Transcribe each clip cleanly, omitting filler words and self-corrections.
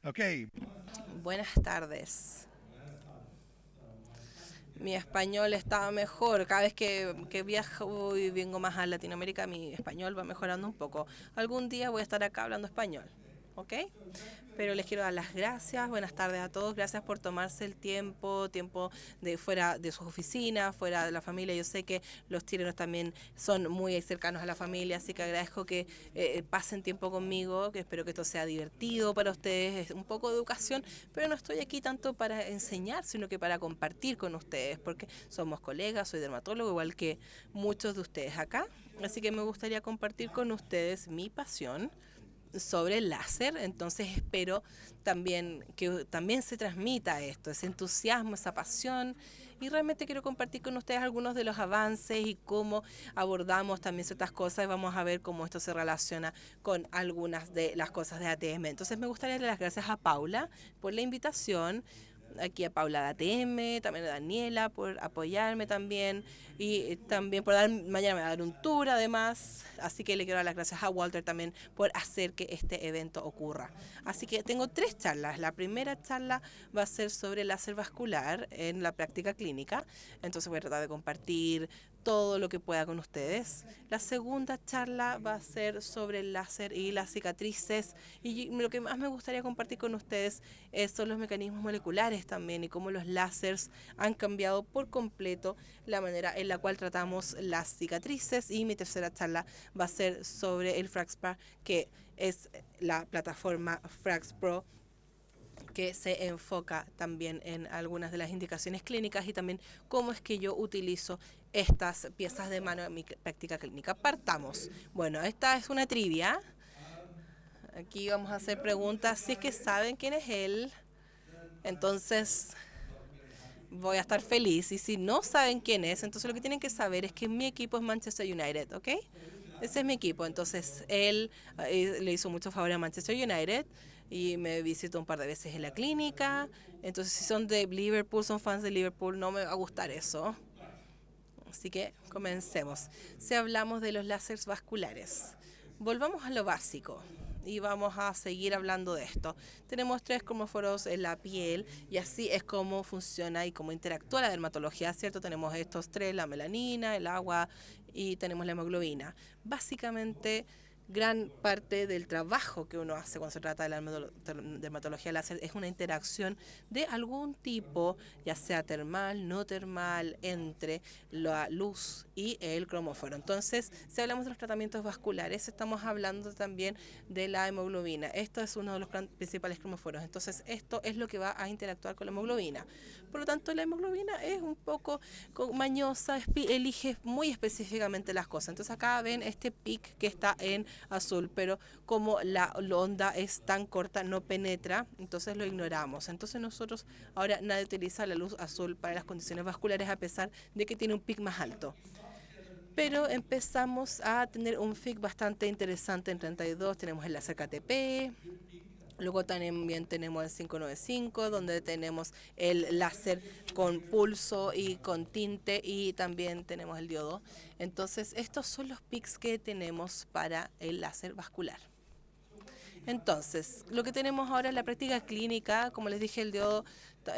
Okay. Buenas tardes. Mi español estaba mejor. Cada vez que viajo y vengo más a Latinoamérica, mi español va mejorando un poco. Algún día voy a estar acá hablando español. ¿Ok? Pero les quiero dar las gracias. Buenas tardes a todos. Gracias por tomarse el tiempo de fuera de sus oficinas, fuera de la familia. Yo sé que los chilenos también son muy cercanos a la familia, así que agradezco que pasen tiempo conmigo, que espero que esto sea divertido para ustedes, es un poco de educación, pero no estoy aquí tanto para enseñar, sino que para compartir con ustedes, porque somos colegas, soy dermatólogo, igual que muchos de ustedes acá. Así que me gustaría compartir con ustedes mi pasión sobre el láser, entonces espero también que también se transmita esto, ese entusiasmo, esa pasión, y realmente quiero compartir con ustedes algunos de los avances y cómo abordamos también ciertas cosas y vamos a ver cómo esto se relaciona con algunas de las cosas de ATM. Entonces me gustaría dar las gracias a Paula por la invitación, aquí a Paula de ATM, también a Daniela por apoyarme también y también por dar, mañana me va a dar un tour además, así que le quiero dar las gracias a Walter también por hacer que este evento ocurra. Así que tengo tres charlas. La primera charla va a ser sobre láser vascular en la práctica clínica, entonces voy a tratar de compartir todo lo que pueda con ustedes. La segunda charla va a ser sobre el láser y las cicatrices y lo que más me gustaría compartir con ustedes son los mecanismos moleculares también y cómo los láseres han cambiado por completo la manera en la cual tratamos las cicatrices. Y mi tercera charla va a ser sobre el FraxPro, que es la plataforma FraxPro que se enfoca también en algunas de las indicaciones clínicas y también cómo es que yo utilizo estas piezas de mano en mi práctica clínica. Partamos. Bueno, esta es una trivia. Aquí vamos a hacer preguntas. Si es que saben quién es él, entonces voy a estar feliz. Y si no saben quién es, entonces lo que tienen que saber es que mi equipo es Manchester United, ¿ok? Ese es mi equipo. Entonces él le hizo mucho favor a Manchester United y me visitó un par de veces en la clínica. Entonces si son de Liverpool, son fans de Liverpool, no me va a gustar eso. Así que comencemos. Si hablamos de los láseres vasculares, volvamos a lo básico y vamos a seguir hablando de esto. Tenemos tres cromóforos en la piel y así es como funciona y cómo interactúa la dermatología, ¿cierto? Tenemos estos tres, la melanina, el agua y tenemos la hemoglobina. Básicamente gran parte del trabajo que uno hace cuando se trata de la dermatología láser es una interacción de algún tipo, ya sea termal, no termal, entre la luz y el cromóforo. Entonces, si hablamos de los tratamientos vasculares, estamos hablando también de la hemoglobina. Esto es uno de los principales cromóforos. Entonces, esto es lo que va a interactuar con la hemoglobina. Por lo tanto, la hemoglobina es un poco mañosa, elige muy específicamente las cosas. Entonces, acá ven este pic que está en azul, pero como la onda es tan corta, no penetra, entonces lo ignoramos. Entonces nosotros ahora nadie utiliza la luz azul para las condiciones vasculares a pesar de que tiene un pic más alto. Pero empezamos a tener un FIC bastante interesante en 32, tenemos el láser KTP, luego también tenemos el 595, donde tenemos el láser con pulso y con tinte, y también tenemos el diodo. Entonces, estos son los pics que tenemos para el láser vascular. Entonces, lo que tenemos ahora en la práctica clínica, como les dije, el diodo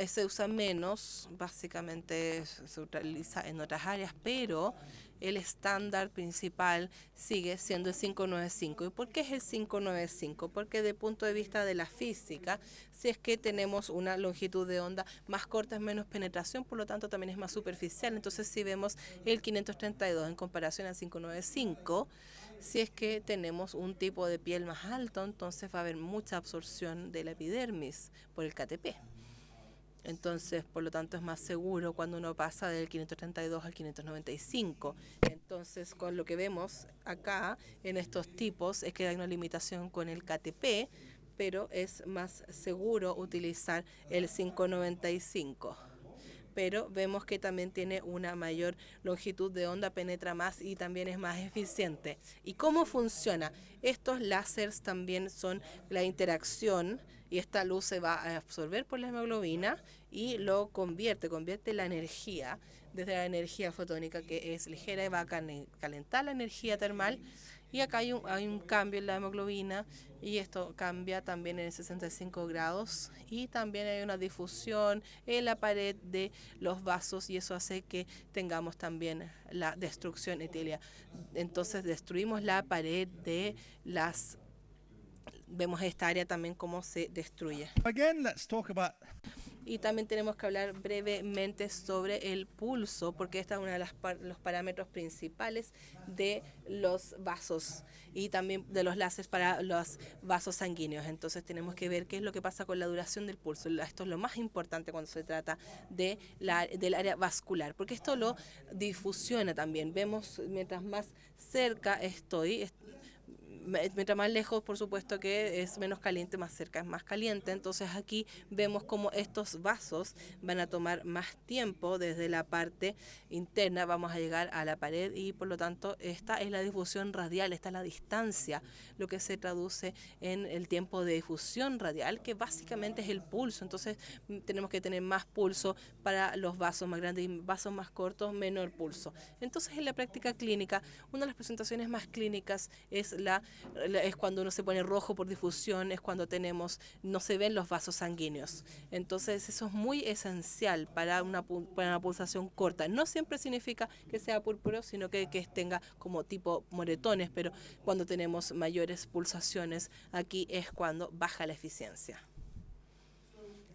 se usa menos, básicamente se utiliza en otras áreas, pero el estándar principal sigue siendo el 595. ¿Y por qué es el 595? Porque desde el punto de vista de la física, si es que tenemos una longitud de onda más corta es menos penetración, por lo tanto también es más superficial. Entonces si vemos el 532 en comparación al 595, si es que tenemos un tipo de piel más alto, entonces va a haber mucha absorción de la epidermis por el KTP. Entonces, por lo tanto, es más seguro cuando uno pasa del 532 al 595. Entonces, con lo que vemos acá en estos tipos es que hay una limitación con el KTP, pero es más seguro utilizar el 595, pero vemos que también tiene una mayor longitud de onda, penetra más y también es más eficiente. ¿Y cómo funciona? Estos láseres también son la interacción y esta luz se va a absorber por la hemoglobina y lo convierte la energía desde la energía fotónica, que es ligera, y va a calentar la energía termal Y acá hay un cambio en la hemoglobina y esto cambia también en 65 grados y también hay una difusión en la pared de los vasos y eso hace que tengamos también la destrucción etérea. Entonces destruimos la pared de las... Vemos esta área también cómo se destruye. Again, let's talk about. Y también tenemos que hablar brevemente sobre el pulso, porque esta es uno de los parámetros principales de los vasos y también de los láseres para los vasos sanguíneos. Entonces tenemos que ver qué es lo que pasa con la duración del pulso. Esto es lo más importante cuando se trata del área vascular, porque esto lo difusiona también. Vemos mientras más cerca estoy, mientras más lejos, por supuesto que es menos caliente, más cerca es más caliente. Entonces aquí vemos como estos vasos van a tomar más tiempo desde la parte interna, vamos a llegar a la pared y por lo tanto esta es la difusión radial, esta es la distancia, lo que se traduce en el tiempo de difusión radial, que básicamente es el pulso. Entonces tenemos que tener más pulso para los vasos más grandes y vasos más cortos, menor pulso. Entonces en la práctica clínica, una de las presentaciones más clínicas es cuando uno se pone rojo por difusión, es cuando no se ven los vasos sanguíneos. Entonces eso es muy esencial para una pulsación corta. No siempre significa que sea púrpura, sino que tenga como tipo moretones, pero cuando tenemos mayores pulsaciones, aquí es cuando baja la eficiencia.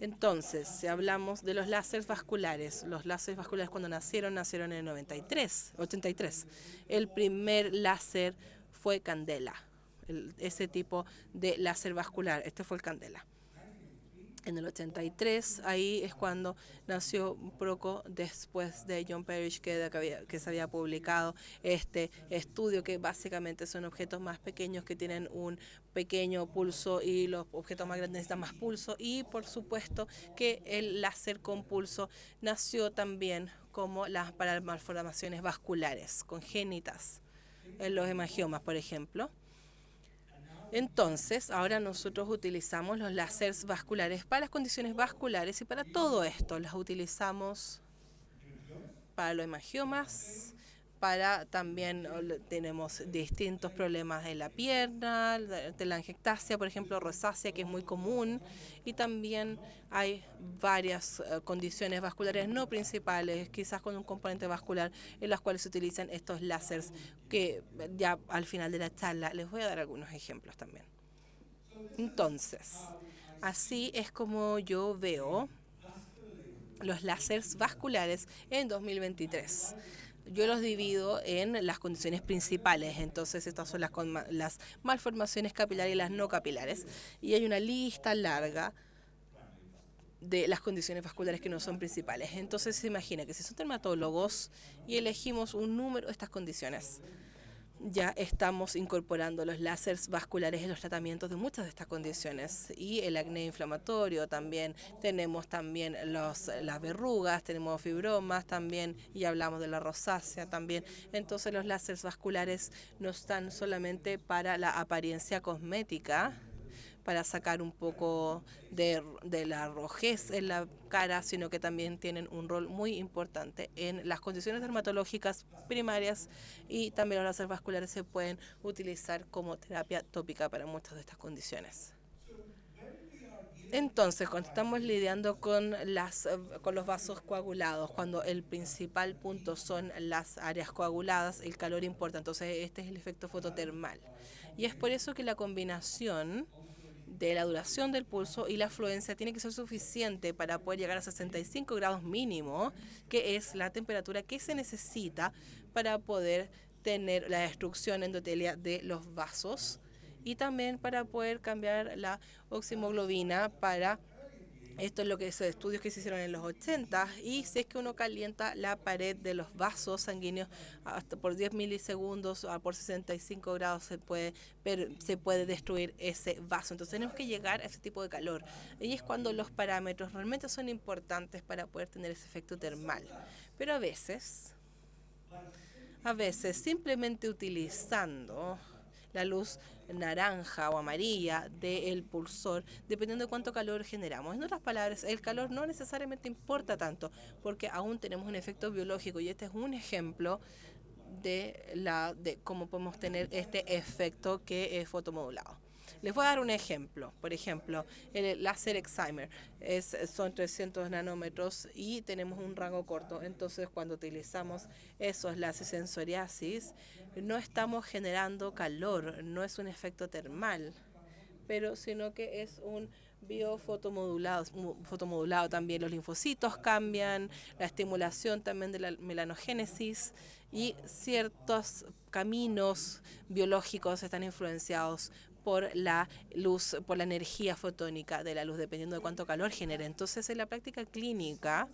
Entonces, si hablamos de los láseres vasculares cuando nacieron en el 83. El primer láser fue Candela, ese tipo de láser vascular, este fue el Candela. En el 83, ahí es cuando nació un poco después de John Parrish, que se había publicado este estudio, que básicamente son objetos más pequeños que tienen un pequeño pulso y los objetos más grandes necesitan más pulso. Y por supuesto que el láser con pulso nació también para malformaciones vasculares congénitas, en los hemangiomas, por ejemplo. Entonces, ahora nosotros utilizamos los láseres vasculares para las condiciones vasculares y para todo esto. Las utilizamos para los hemangiomas, también tenemos distintos problemas en la pierna, de la angiectasia, por ejemplo, rosácea, que es muy común, y también hay varias condiciones vasculares no principales, quizás con un componente vascular, en las cuales se utilizan estos láseres, que ya al final de la charla les voy a dar algunos ejemplos también. Entonces, así es como yo veo los láseres vasculares en 2023. Yo los divido en las condiciones principales, entonces estas son las malformaciones capilares y las no capilares. Y hay una lista larga de las condiciones vasculares que no son principales. Entonces se imagina que si son dermatólogos y elegimos un número de estas condiciones, ya estamos incorporando los láseres vasculares en los tratamientos de muchas de estas condiciones y el acné inflamatorio también. Tenemos también las verrugas, tenemos fibromas también y hablamos de la rosácea también. Entonces los láseres vasculares no están solamente para la apariencia cosmética, para sacar un poco de la rojez en la cara, sino que también tienen un rol muy importante en las condiciones dermatológicas primarias y también los láseres vasculares se pueden utilizar como terapia tópica para muchas de estas condiciones. Entonces, cuando estamos lidiando con los vasos coagulados, cuando el principal punto son las áreas coaguladas, el calor importa. Entonces, este es el efecto fototermal. Y es por eso que la combinación de la duración del pulso y la afluencia tiene que ser suficiente para poder llegar a 65 grados mínimo, que es la temperatura que se necesita para poder tener la destrucción endotelia de los vasos y también para poder cambiar la oximoglobina para... Esto es lo que son estudios que se hicieron en los 80 y si es que uno calienta la pared de los vasos sanguíneos hasta por 10 milisegundos o por 65 grados se puede destruir ese vaso. Entonces tenemos que llegar a ese tipo de calor. Y es cuando los parámetros realmente son importantes para poder tener ese efecto termal. Pero a veces simplemente utilizando la luz naranja o amarilla del pulsor, dependiendo de cuánto calor generamos. En otras palabras, el calor no necesariamente importa tanto, porque aún tenemos un efecto biológico, y este es un ejemplo de cómo podemos tener este efecto que es fotomodulado. Les voy a dar un ejemplo. Por ejemplo, el láser excimer son 300 nanómetros y tenemos un rango corto. Entonces, cuando utilizamos esos láseres en psoriasis, no estamos generando calor, no es un efecto termal, pero sino que es un biofotomodulado. Fotomodulado también los linfocitos cambian, la estimulación también de la melanogénesis y ciertos caminos biológicos están influenciados por la luz, por la energía fotónica de la luz, dependiendo de cuánto calor genere. Entonces, en la práctica clínica,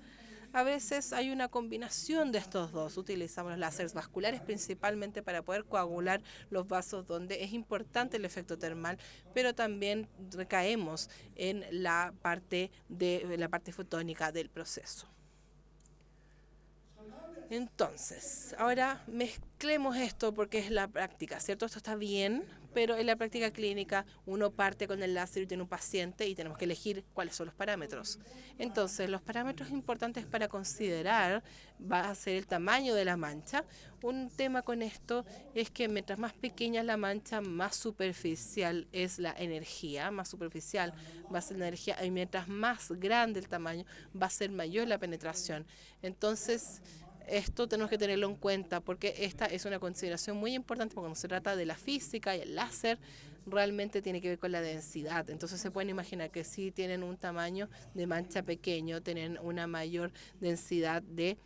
a veces hay una combinación de estos dos. Utilizamos los láseres vasculares principalmente para poder coagular los vasos donde es importante el efecto termal, pero también recaemos en la parte fotónica del proceso. Entonces, ahora mezclemos esto porque es la práctica, ¿cierto? Esto está bien, pero en la práctica clínica uno parte con el láser y tiene un paciente y tenemos que elegir cuáles son los parámetros. Entonces, los parámetros importantes para considerar va a ser el tamaño de la mancha. Un tema con esto es que mientras más pequeña es la mancha, más superficial es la energía, más superficial va a ser la energía, y mientras más grande el tamaño, va a ser mayor la penetración. Entonces, esto tenemos que tenerlo en cuenta porque esta es una consideración muy importante porque cuando se trata de la física y el láser realmente tiene que ver con la densidad. Entonces se pueden imaginar que si tienen un tamaño de mancha pequeño, tienen una mayor densidad de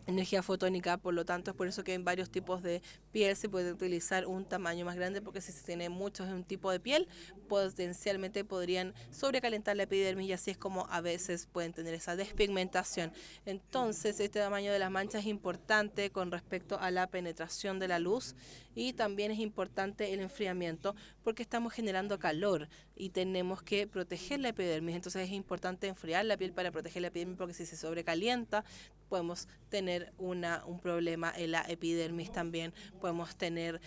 energía fotónica, por lo tanto es por eso que en varios tipos de piel se puede utilizar un tamaño más grande, porque si se tiene muchos en un tipo de piel, potencialmente podrían sobrecalentar la epidermis y así es como a veces pueden tener esa despigmentación. Entonces este tamaño de las manchas es importante con respecto a la penetración de la luz y también es importante el enfriamiento porque estamos generando calor y tenemos que proteger la epidermis, entonces es importante enfriar la piel para proteger la epidermis porque si se sobrecalienta podemos tener un problema en la epidermis también, podemos tener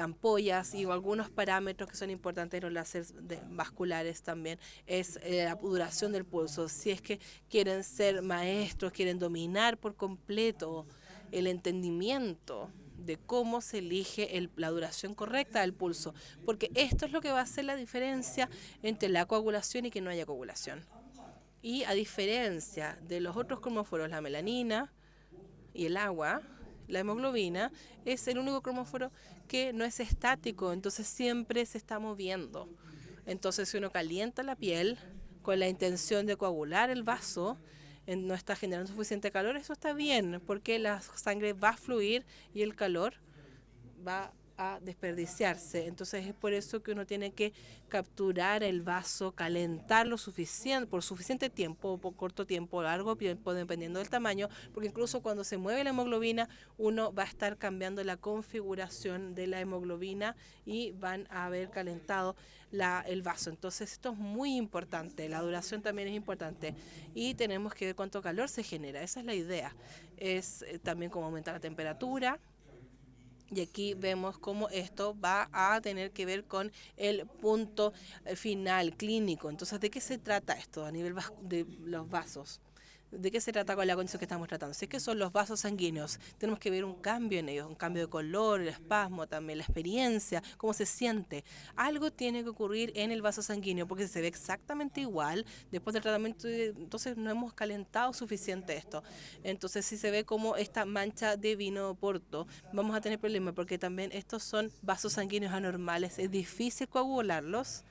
ampollas y algunos parámetros que son importantes en los láseres vasculares también es la duración del pulso. Si es que quieren ser maestros, quieren dominar por completo el entendimiento de cómo se elige la duración correcta del pulso, porque esto es lo que va a hacer la diferencia entre la coagulación y que no haya coagulación. Y a diferencia de los otros cromóforos, la melanina y el agua, la hemoglobina es el único cromóforo que no es estático, entonces siempre se está moviendo. Entonces, si uno calienta la piel con la intención de coagular el vaso, no está generando suficiente calor, eso está bien, porque la sangre va a fluir y el calor va a desperdiciarse. Entonces es por eso que uno tiene que capturar el vaso, calentarlo suficiente, por suficiente tiempo, por corto tiempo, largo tiempo, dependiendo del tamaño, porque incluso cuando se mueve la hemoglobina, uno va a estar cambiando la configuración de la hemoglobina y van a haber calentado el vaso. Entonces esto es muy importante, la duración también es importante y tenemos que ver cuánto calor se genera, esa es la idea. Es también cómo aumenta la temperatura. Y aquí vemos cómo esto va a tener que ver con el punto final clínico. Entonces, ¿de qué se trata esto a nivel de los vasos? ¿De qué se trata con la condición que estamos tratando? Si es que son los vasos sanguíneos, tenemos que ver un cambio en ellos, un cambio de color, el espasmo, también la experiencia, cómo se siente. Algo tiene que ocurrir en el vaso sanguíneo porque se ve exactamente igual después del tratamiento, entonces no hemos calentado suficiente esto. Entonces, si se ve como esta mancha de vino porto, vamos a tener problemas porque también estos son vasos sanguíneos anormales, es difícil coagularlos,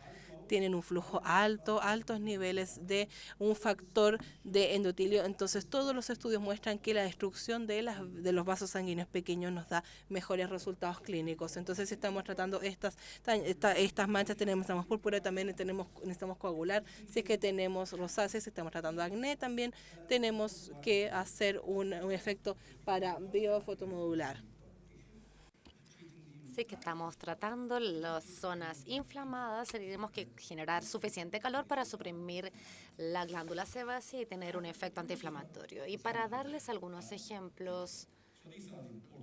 tienen un flujo alto, altos niveles de un factor de endotelio. Entonces, todos los estudios muestran que la destrucción de los vasos sanguíneos pequeños nos da mejores resultados clínicos. Entonces, si estamos tratando estas manchas, estamos púrpura, también necesitamos coagular. Si es que tenemos rosácea, si estamos tratando acné, también tenemos que hacer un efecto para biofotomodular. Sí que estamos tratando las zonas inflamadas, tenemos que generar suficiente calor para suprimir la glándula sebácea y tener un efecto antiinflamatorio. Y para darles algunos ejemplos,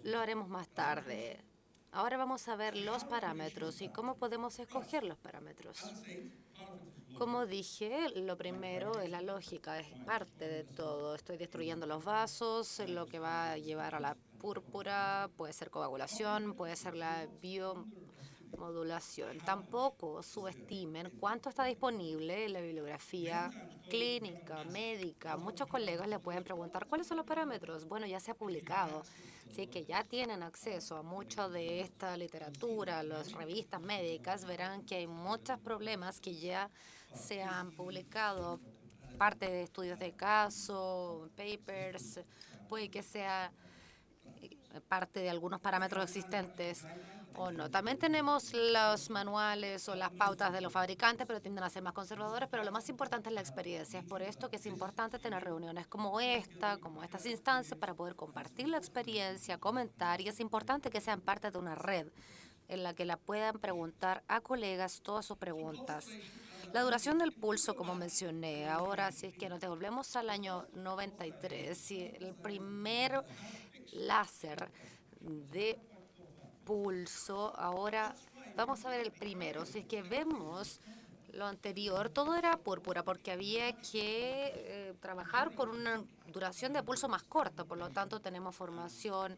lo haremos más tarde. Ahora vamos a ver los parámetros y cómo podemos escoger los parámetros. Como dije, lo primero es la lógica, es parte de todo. Estoy destruyendo los vasos, lo que va a llevar a la púrpura, puede ser coagulación, puede ser la biomodulación. Tampoco subestimen cuánto está disponible en la bibliografía clínica, médica. Muchos colegas le pueden preguntar cuáles son los parámetros. Bueno, ya se ha publicado. Así que ya tienen acceso a mucho de esta literatura, las revistas médicas, verán que hay muchos problemas que ya se han publicado, parte de estudios de caso, papers, puede que sea parte de algunos parámetros existentes o no. También tenemos los manuales o las pautas de los fabricantes, pero tienden a ser más conservadores, pero lo más importante es la experiencia. Es por esto que es importante tener reuniones como esta, como estas instancias, para poder compartir la experiencia, comentar, y es importante que sean parte de una red en la que la puedan preguntar a colegas todas sus preguntas. La duración del pulso, como mencioné, ahora si es que nos devolvemos al año 93, si el primer láser de pulso, ahora vamos a ver el primero. Si es que vemos lo anterior, todo era púrpura porque había que trabajar con una duración de pulso más corta, por lo tanto tenemos formación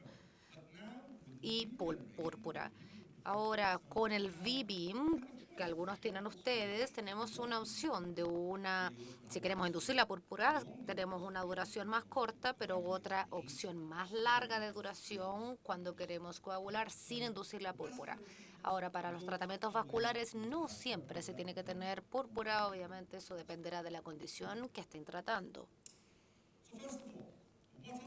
y púrpura. Ahora, con el V-Beam, que algunos tienen ustedes, tenemos una opción de si queremos inducir la púrpura, tenemos una duración más corta, pero otra opción más larga de duración cuando queremos coagular sin inducir la púrpura. Ahora, para los tratamientos vasculares no siempre se tiene que tener púrpura, obviamente eso dependerá de la condición que estén tratando.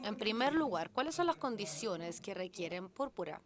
En primer lugar, ¿cuáles son las condiciones que requieren púrpura?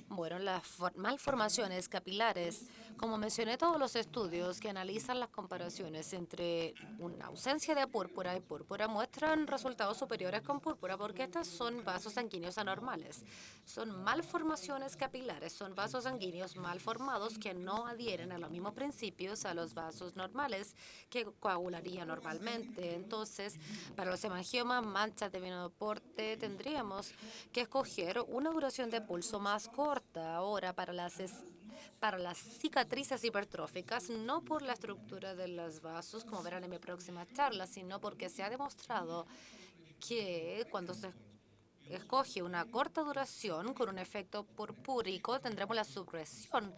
Bueno, las malformaciones capilares. Como mencioné, todos los estudios que analizan las comparaciones entre una ausencia de púrpura y púrpura muestran resultados superiores con púrpura porque estos son vasos sanguíneos anormales. Son malformaciones capilares, son vasos sanguíneos mal formados que no adhieren a los mismos principios a los vasos normales que coagularían normalmente. Entonces, para los hemangiomas, manchas de veno de porte, tendríamos que escoger una duración de pulso más corta. Ahora, para las cicatrices hipertróficas, no por la estructura de los vasos, como verán en mi próxima charla, sino porque se ha demostrado que cuando se escoge una corta duración con un efecto purpúrico, tendremos la supresión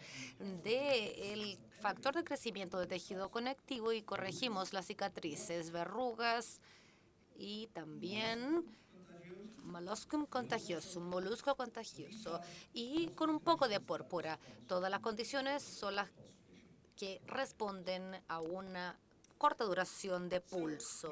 del factor de crecimiento de tejido conectivo y corregimos las cicatrices, verrugas y también un molusco contagioso y con un poco de púrpura. Todas las condiciones son las que responden a una corta duración de pulso.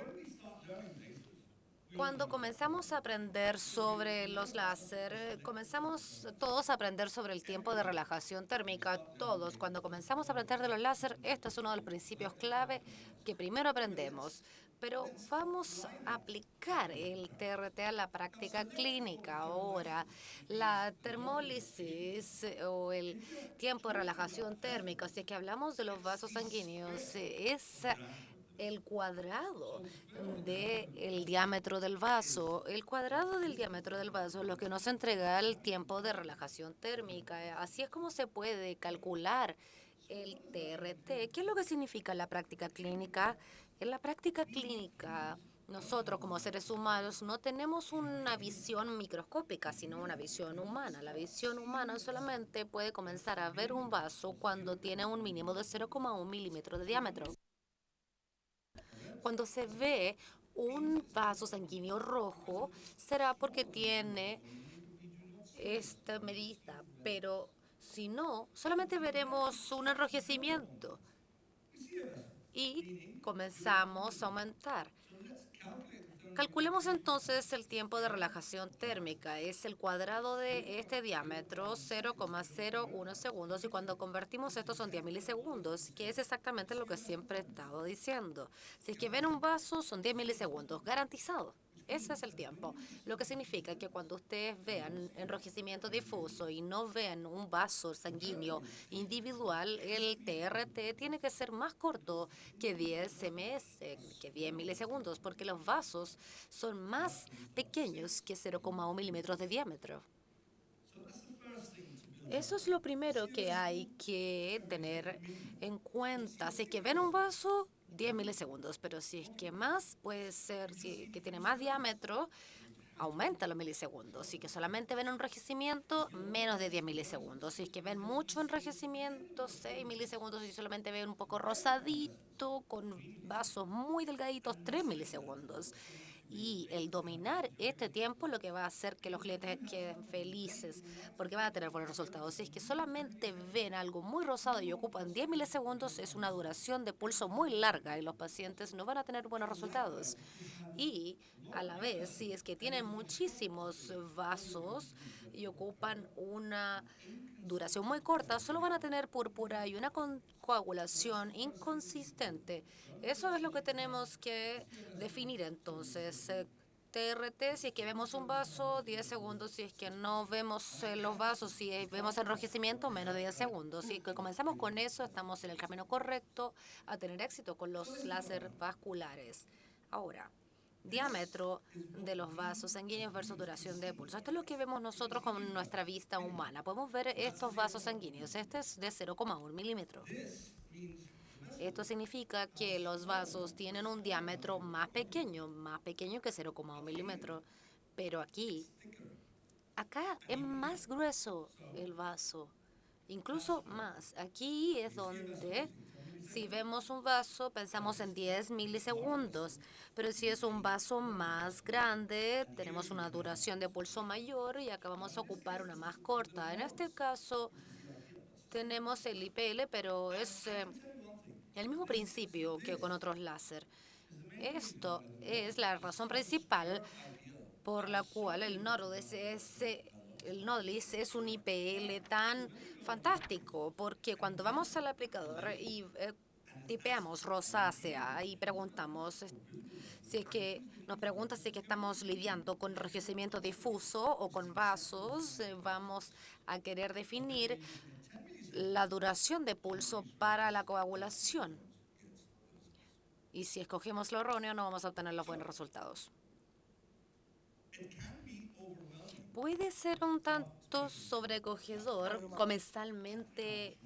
Cuando comenzamos a aprender sobre los láser, comenzamos todos a aprender sobre el tiempo de relajación térmica. Todos, cuando comenzamos a aprender de los láser, esto es uno de los principios clave que primero aprendemos. Pero vamos a aplicar el TRT a la práctica clínica ahora. La termólisis o el tiempo de relajación térmica, si es que hablamos de los vasos sanguíneos, es el cuadrado del diámetro del vaso. El cuadrado del diámetro del vaso es lo que nos entrega el tiempo de relajación térmica. Así es como se puede calcular el TRT. ¿Qué es lo que significa la práctica clínica? En la práctica clínica, nosotros como seres humanos no tenemos una visión microscópica, sino una visión humana. La visión humana solamente puede comenzar a ver un vaso cuando tiene un mínimo de 0,1 milímetro de diámetro. Cuando se ve un vaso sanguíneo rojo, será porque tiene esta medida, pero si no, solamente veremos un enrojecimiento y comenzamos a aumentar. Calculemos entonces el tiempo de relajación térmica. Es el cuadrado de este diámetro, 0,01 segundos. Y cuando convertimos esto son 10 milisegundos, que es exactamente lo que siempre he estado diciendo. Si es que ven un vaso, son 10 milisegundos, garantizado. Ese es el tiempo, lo que significa que cuando ustedes vean enrojecimiento difuso y no ven un vaso sanguíneo individual, el TRT tiene que ser más corto que 10 ms, que 10 milisegundos, porque los vasos son más pequeños que 0,1 milímetros de diámetro. Eso es lo primero que hay que tener en cuenta. Si es que ven un vaso, 10 milisegundos, pero si es que más, puede ser que tiene más diámetro, aumenta los milisegundos. Si que solamente ven un enrojecimiento, menos de 10 milisegundos. Si es que ven mucho enrojecimiento, 6 milisegundos. Si solamente ven un poco rosadito, con vasos muy delgaditos, 3 milisegundos. Y el dominar este tiempo lo que va a hacer que los clientes queden felices, porque van a tener buenos resultados. Si es que solamente ven algo muy rosado y ocupan 10 milisegundos, es una duración de pulso muy larga y los pacientes no van a tener buenos resultados. Y a la vez, si es que tienen muchísimos vasos y ocupan una duración muy corta, solo van a tener púrpura y una coagulación inconsistente. Eso es lo que tenemos que definir entonces. TRT, si es que vemos un vaso, 10 segundos. Si es que no vemos los vasos, si vemos enrojecimiento, menos de 10 segundos. Si que comenzamos con eso, estamos en el camino correcto a tener éxito con los láser vasculares. Ahora, diámetro de los vasos sanguíneos versus duración de pulso. Esto es lo que vemos nosotros con nuestra vista humana. Podemos ver estos vasos sanguíneos. Este es de 0,1 milímetro. Esto significa que los vasos tienen un diámetro más pequeño que 0,1 milímetro. Pero acá es más grueso el vaso, incluso más. Aquí es donde, si vemos un vaso, pensamos en 10 milisegundos, pero si es un vaso más grande, tenemos una duración de pulso mayor y acá vamos a ocupar una más corta. En este caso, tenemos el IPL, pero es el mismo principio que con otros láser. Esto es la razón principal por la cual el Nodlis es un IPL tan fantástico, porque cuando vamos al aplicador y tipeamos rosácea y preguntamos si es que nos pregunta si es que estamos lidiando con enrojecimiento difuso o con vasos, vamos a querer definir la duración de pulso para la coagulación. Y si escogemos lo erróneo, no vamos a obtener los buenos resultados. Puede ser un tanto sobrecogedor comensalmente.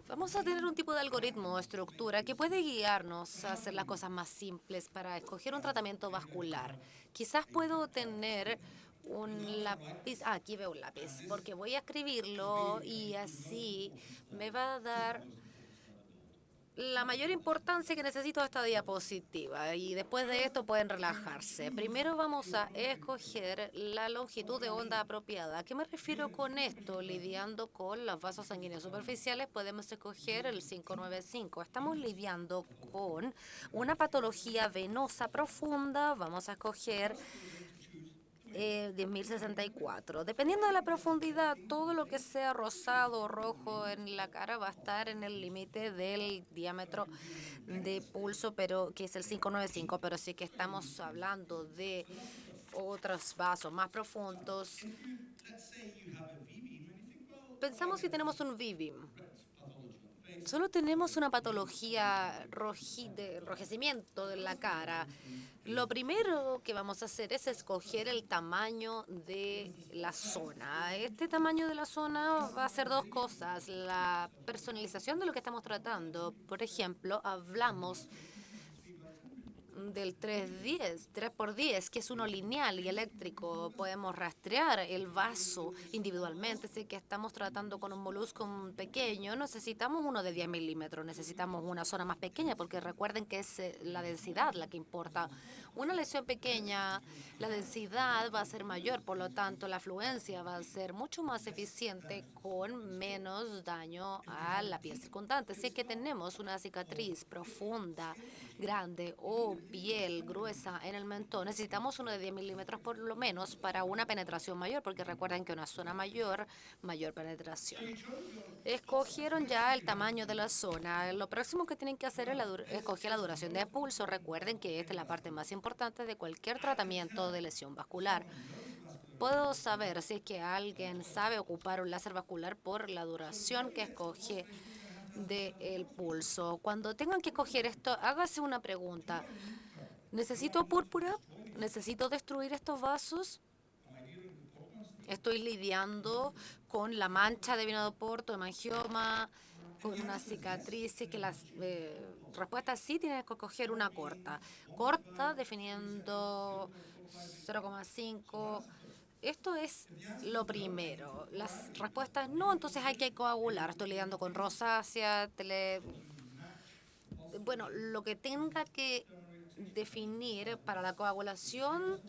Vamos a tener un tipo de algoritmo o estructura que puede guiarnos a hacer las cosas más simples para escoger un tratamiento vascular. Quizás puedo tener un lápiz. Aquí veo un lápiz, porque voy a escribirlo y así me va a dar la mayor importancia que necesito de esta diapositiva, y después de esto pueden relajarse. Primero vamos a escoger la longitud de onda apropiada. ¿A qué me refiero con esto? Lidiando con los vasos sanguíneos superficiales, podemos escoger el 595. Estamos lidiando con una patología venosa profunda, vamos a escoger 10.064. Dependiendo de la profundidad, todo lo que sea rosado o rojo en la cara va a estar en el límite del diámetro de pulso, pero que es el 595. Pero sí que estamos hablando de otros vasos más profundos. Pensamos si tenemos un VBIM. Solo tenemos una patología de enrojecimiento de la cara. Lo primero que vamos a hacer es escoger el tamaño de la zona. Este tamaño de la zona va a ser dos cosas. La personalización de lo que estamos tratando. Por ejemplo, hablamos del 310, 3x10, que es uno lineal y eléctrico. Podemos rastrear el vaso individualmente. Si que estamos tratando con un molusco pequeño, necesitamos uno de 10 milímetros. Necesitamos una zona más pequeña, porque recuerden que es la densidad la que importa. Una lesión pequeña, la densidad va a ser mayor, por lo tanto la fluencia va a ser mucho más eficiente con menos daño a la piel circundante. Si es que tenemos una cicatriz profunda, grande o piel gruesa en el mentón, necesitamos uno de 10 milímetros por lo menos para una penetración mayor, porque recuerden que una zona mayor, mayor penetración. Escogieron ya el tamaño de la zona. Lo próximo que tienen que hacer es escoger la duración de pulso. Recuerden que esta es la parte más importante de cualquier tratamiento de lesión vascular. Puedo saber si es que alguien sabe ocupar un láser vascular por la duración que escoge del pulso. Cuando tengan que escoger esto, hágase una pregunta. ¿Necesito púrpura? ¿Necesito destruir estos vasos? Estoy lidiando con la mancha de vino de Oporto, hemangioma, con una cicatriz, y que las respuestas sí tienes que coger una corta. Corta definiendo 0,5. Esto es lo primero. Las respuestas no, entonces hay que coagular. Estoy lidiando con rosácea, bueno, lo que tenga que definir para la coagulación,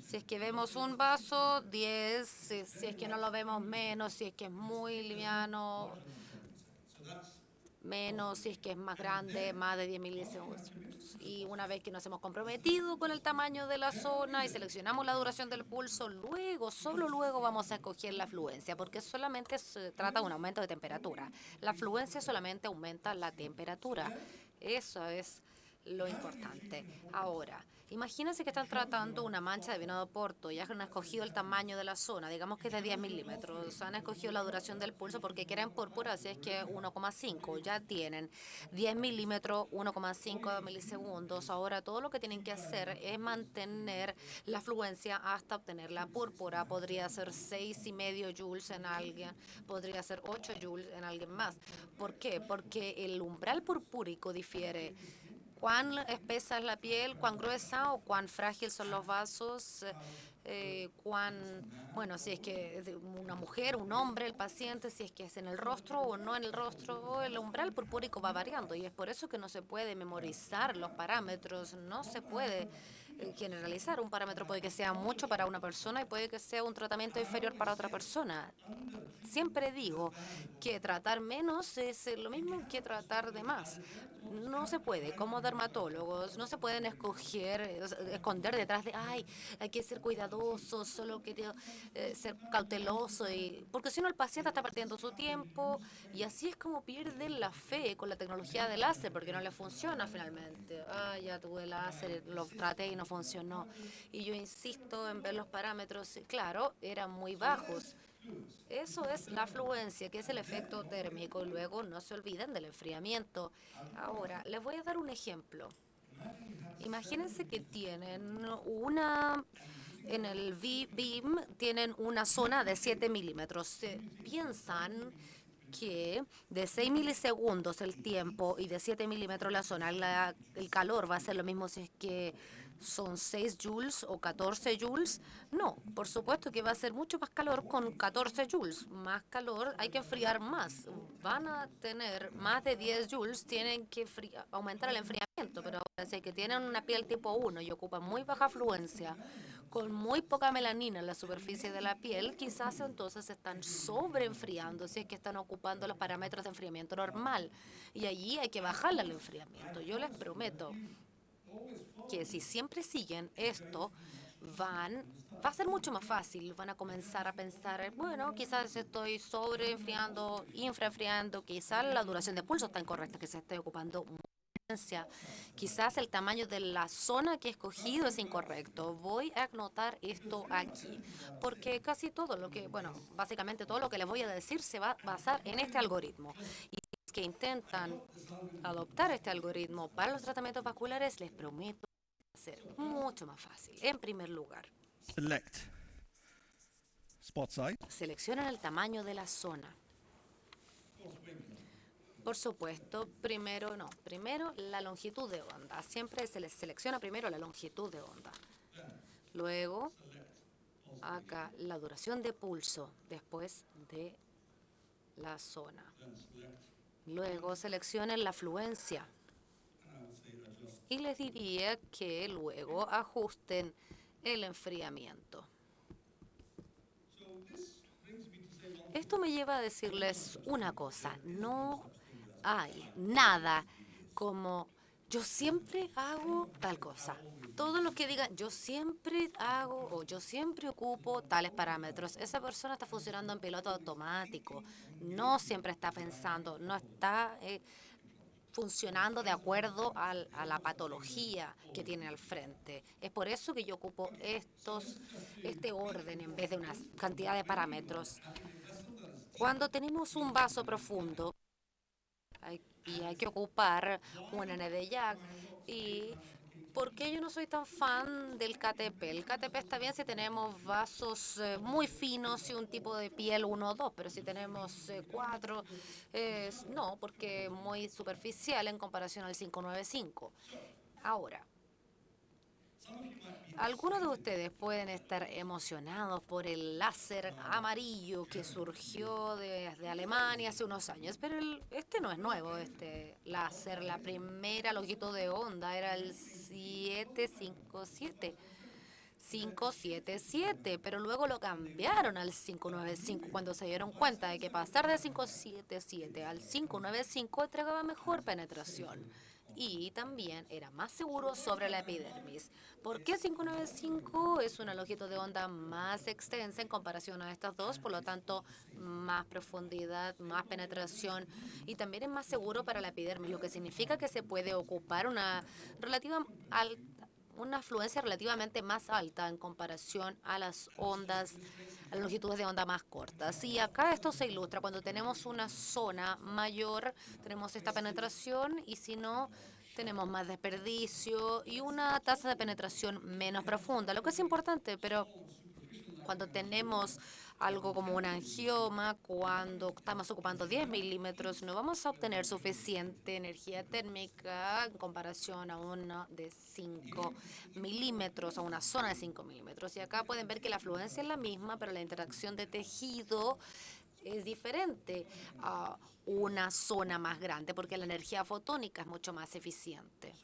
si es que vemos un vaso, 10, si es que no lo vemos menos, si es que es muy liviano, menos, si es que es más grande, más de 10 milisegundos. Y una vez que nos hemos comprometido con el tamaño de la zona y seleccionamos la duración del pulso, luego, solo luego vamos a escoger la fluencia, porque solamente se trata de un aumento de temperatura. La fluencia solamente aumenta la temperatura. Eso es lo importante. Ahora, imagínense que están tratando una mancha de vino de Oporto y han escogido el tamaño de la zona, digamos que es de 10 milímetros. Han escogido la duración del pulso porque quieren púrpura, así es que 1,5. Ya tienen 10 milímetros, 1,5 milisegundos. Ahora todo lo que tienen que hacer es mantener la fluencia hasta obtener la púrpura. Podría ser 6,5 joules en alguien, podría ser 8 joules en alguien más. ¿Por qué? Porque el umbral purpúrico difiere. Cuán espesa es la piel, cuán gruesa o cuán frágil son los vasos, bueno, si es que es de una mujer, un hombre, el paciente, si es que es en el rostro o no en el rostro, el umbral purpúrico va variando y es por eso que no se puede memorizar los parámetros, no se puede generalizar. Un parámetro puede que sea mucho para una persona y puede que sea un tratamiento inferior para otra persona. Siempre digo que tratar menos es lo mismo que tratar de más. No se puede, como dermatólogos, no se pueden esconder detrás de, ay, hay que ser cuidadoso, solo quiero ser cauteloso, porque si no el paciente está perdiendo su tiempo y así es como pierden la fe con la tecnología del láser, porque no le funciona finalmente. Ah, ya tuve láser, lo traté y no funcionó. Y yo insisto en ver los parámetros, claro, eran muy bajos. Eso es la fluencia, que es el efecto térmico, y luego no se olviden del enfriamiento. Ahora, les voy a dar un ejemplo. Imagínense que tienen en el beam tienen una zona de 7 milímetros. Piensan que de 6 milisegundos el tiempo y de 7 milímetros la zona, el calor va a ser lo mismo si es que son 6 joules o 14 joules. No, por supuesto que va a ser mucho más calor con 14 joules. Más calor, hay que enfriar más. Van a tener más de 10 joules, tienen que aumentar el enfriamiento. Pero ahora, si es que tienen una piel tipo 1 y ocupan muy baja fluencia, con muy poca melanina en la superficie de la piel, quizás entonces están sobreenfriando, si es que están ocupando los parámetros de enfriamiento normal. Y allí hay que bajarle el enfriamiento. Yo les prometo que si siempre siguen esto, va a ser mucho más fácil. Van a comenzar a pensar, bueno, quizás estoy sobreenfriando, infraenfriando, quizás la duración de pulso está incorrecta, que se esté ocupando mucha. Quizás el tamaño de la zona que he escogido es incorrecto. Voy a anotar esto aquí, porque casi todo lo que, bueno, básicamente todo lo que les voy a decir se va a basar en este algoritmo. Y si es que intentan adoptar este algoritmo para los tratamientos vasculares, les prometo ser mucho más fácil. En primer lugar, Select spot size. seleccionan el tamaño de la zona. Por supuesto, primero la longitud de onda. Siempre se les selecciona primero la longitud de onda. Luego, acá, la duración de pulso después de la zona. Luego, seleccionen la fluencia. Y les diría que luego ajusten el enfriamiento. Esto me lleva a decirles una cosa. No hay nada como yo siempre hago tal cosa. Todo lo que digan yo siempre hago o yo siempre ocupo tales parámetros, esa persona está funcionando en piloto automático. No siempre está pensando, no está funcionando de acuerdo a la patología que tiene al frente. Es por eso que yo ocupo este orden en vez de una cantidad de parámetros. Cuando tenemos un vaso profundo y hay que ocupar un ND-Jack y ¿Por qué yo no soy tan fan del KTP? El KTP está bien si tenemos vasos muy finos y un tipo de piel 1 o 2, pero si tenemos 4, no, porque es muy superficial en comparación al 595. Ahora, algunos de ustedes pueden estar emocionados por el láser amarillo que surgió desde Alemania hace unos años, pero este no es nuevo, este láser. La primera longitud de onda era el 577, pero luego lo cambiaron al 595 cuando se dieron cuenta de que pasar de 577 al 595 entregaba mejor penetración y también era más seguro sobre la epidermis. ¿Por qué 595? Es una longitud de onda más extensa en comparación a estas dos, por lo tanto, más profundidad, más penetración y también es más seguro para la epidermis, lo que significa que se puede ocupar una afluencia relativamente más alta en comparación a las ondas, a las longitudes de onda más cortas. Y acá esto se ilustra cuando tenemos una zona mayor, tenemos esta penetración y si no, tenemos más desperdicio y una tasa de penetración menos profunda, lo que es importante, pero cuando tenemos algo como un angioma, cuando estamos ocupando 10 milímetros, no vamos a obtener suficiente energía térmica en comparación a una de 5 milímetros, a una zona de 5 milímetros. Y acá pueden ver que la afluencia es la misma, pero la interacción de tejido es diferente a una zona más grande, porque la energía fotónica es mucho más eficiente.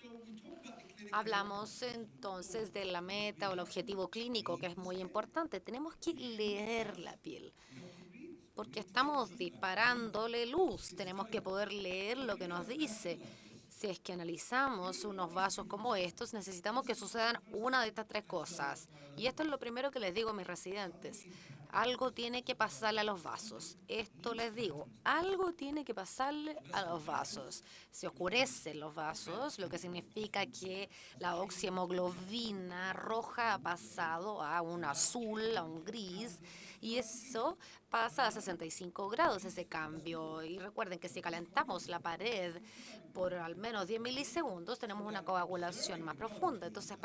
Hablamos entonces de la meta o el objetivo clínico, que es muy importante. Tenemos que leer la piel, porque estamos disparándole luz. Tenemos que poder leer lo que nos dice. Si es que analizamos unos vasos como estos, necesitamos que sucedan una de estas tres cosas. Y esto es lo primero que les digo a mis residentes. Algo tiene que pasarle a los vasos. Esto les digo, algo tiene que pasarle a los vasos. Se oscurecen los vasos, lo que significa que la oxihemoglobina roja ha pasado a un azul, a un gris, y eso pasa a 65 grados ese cambio. Y recuerden que si calentamos la pared por al menos 10 milisegundos, tenemos una coagulación más profunda. Entonces,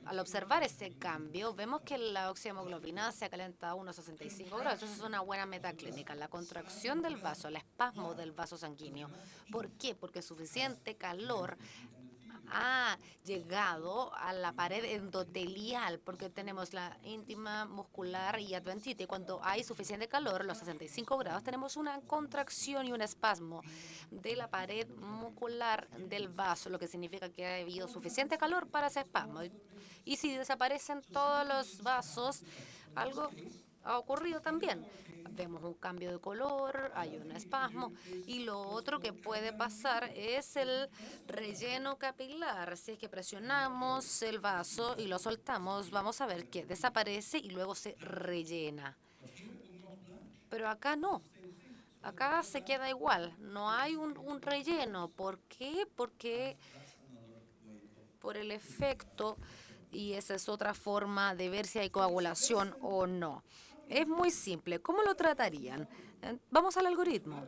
al observar ese cambio, vemos que la oxihemoglobina se ha calentado a unos 65 grados. Eso es una buena meta clínica. La contracción del vaso, el espasmo del vaso sanguíneo. ¿Por qué? Porque suficiente calor ha llegado a la pared endotelial, porque tenemos la íntima, muscular y adventita. Y cuando hay suficiente calor, los 65 grados, tenemos una contracción y un espasmo de la pared muscular del vaso, lo que significa que ha habido suficiente calor para ese espasmo. Y si desaparecen todos los vasos, algo ha ocurrido también. Vemos un cambio de color, hay un espasmo y lo otro que puede pasar es el relleno capilar. Si es que presionamos el vaso y lo soltamos, vamos a ver que desaparece y luego se rellena. Pero acá no. Acá se queda igual, no hay un relleno. ¿Por qué? Porque por el efecto, y esa es otra forma de ver si hay coagulación o no. Es muy simple. ¿Cómo lo tratarían? Vamos al algoritmo.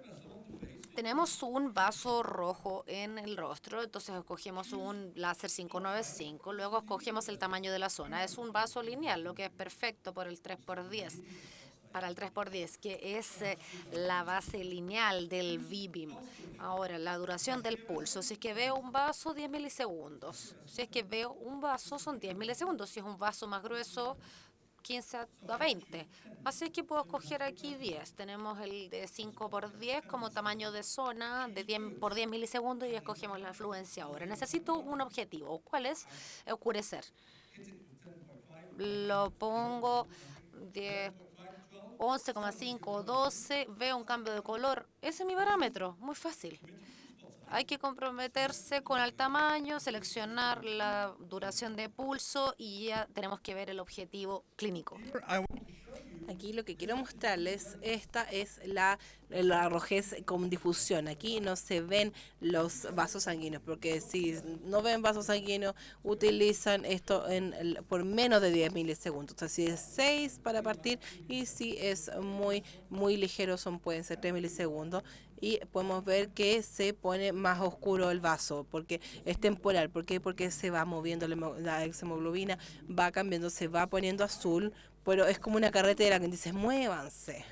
Tenemos un vaso rojo en el rostro, entonces escogemos un láser 595, luego escogemos el tamaño de la zona. Es un vaso lineal, lo que es perfecto por el 3x10, para el 3x10, que es la base lineal del V-beam. Ahora, la duración del pulso. Si es que veo un vaso, 10 milisegundos. Si es que veo un vaso, son 10 milisegundos. Si es un vaso más grueso, 15 a 20. Así que puedo escoger aquí 10. Tenemos el de 5x10 como tamaño de zona, de 10 por 10 milisegundos y escogemos la afluencia ahora. Necesito un objetivo. ¿Cuál es? Oscurecer. Lo pongo de 11,5 o 12, veo un cambio de color. Ese es mi parámetro, muy fácil. Hay que comprometerse con el tamaño, seleccionar la duración de pulso y ya tenemos que ver el objetivo clínico. Aquí lo que quiero mostrarles, esta es la rojez con difusión. Aquí no se ven los vasos sanguíneos, porque si no ven vasos sanguíneos, utilizan esto por menos de 10 milisegundos. Entonces, si es 6 para partir y si es muy ligero, pueden ser 3 milisegundos. Y podemos ver que se pone más oscuro el vaso, porque es temporal. ¿Por qué? Porque se va moviendo la hemoglobina, va cambiando, se va poniendo azul, pero es como una carretera que dice, muévanse.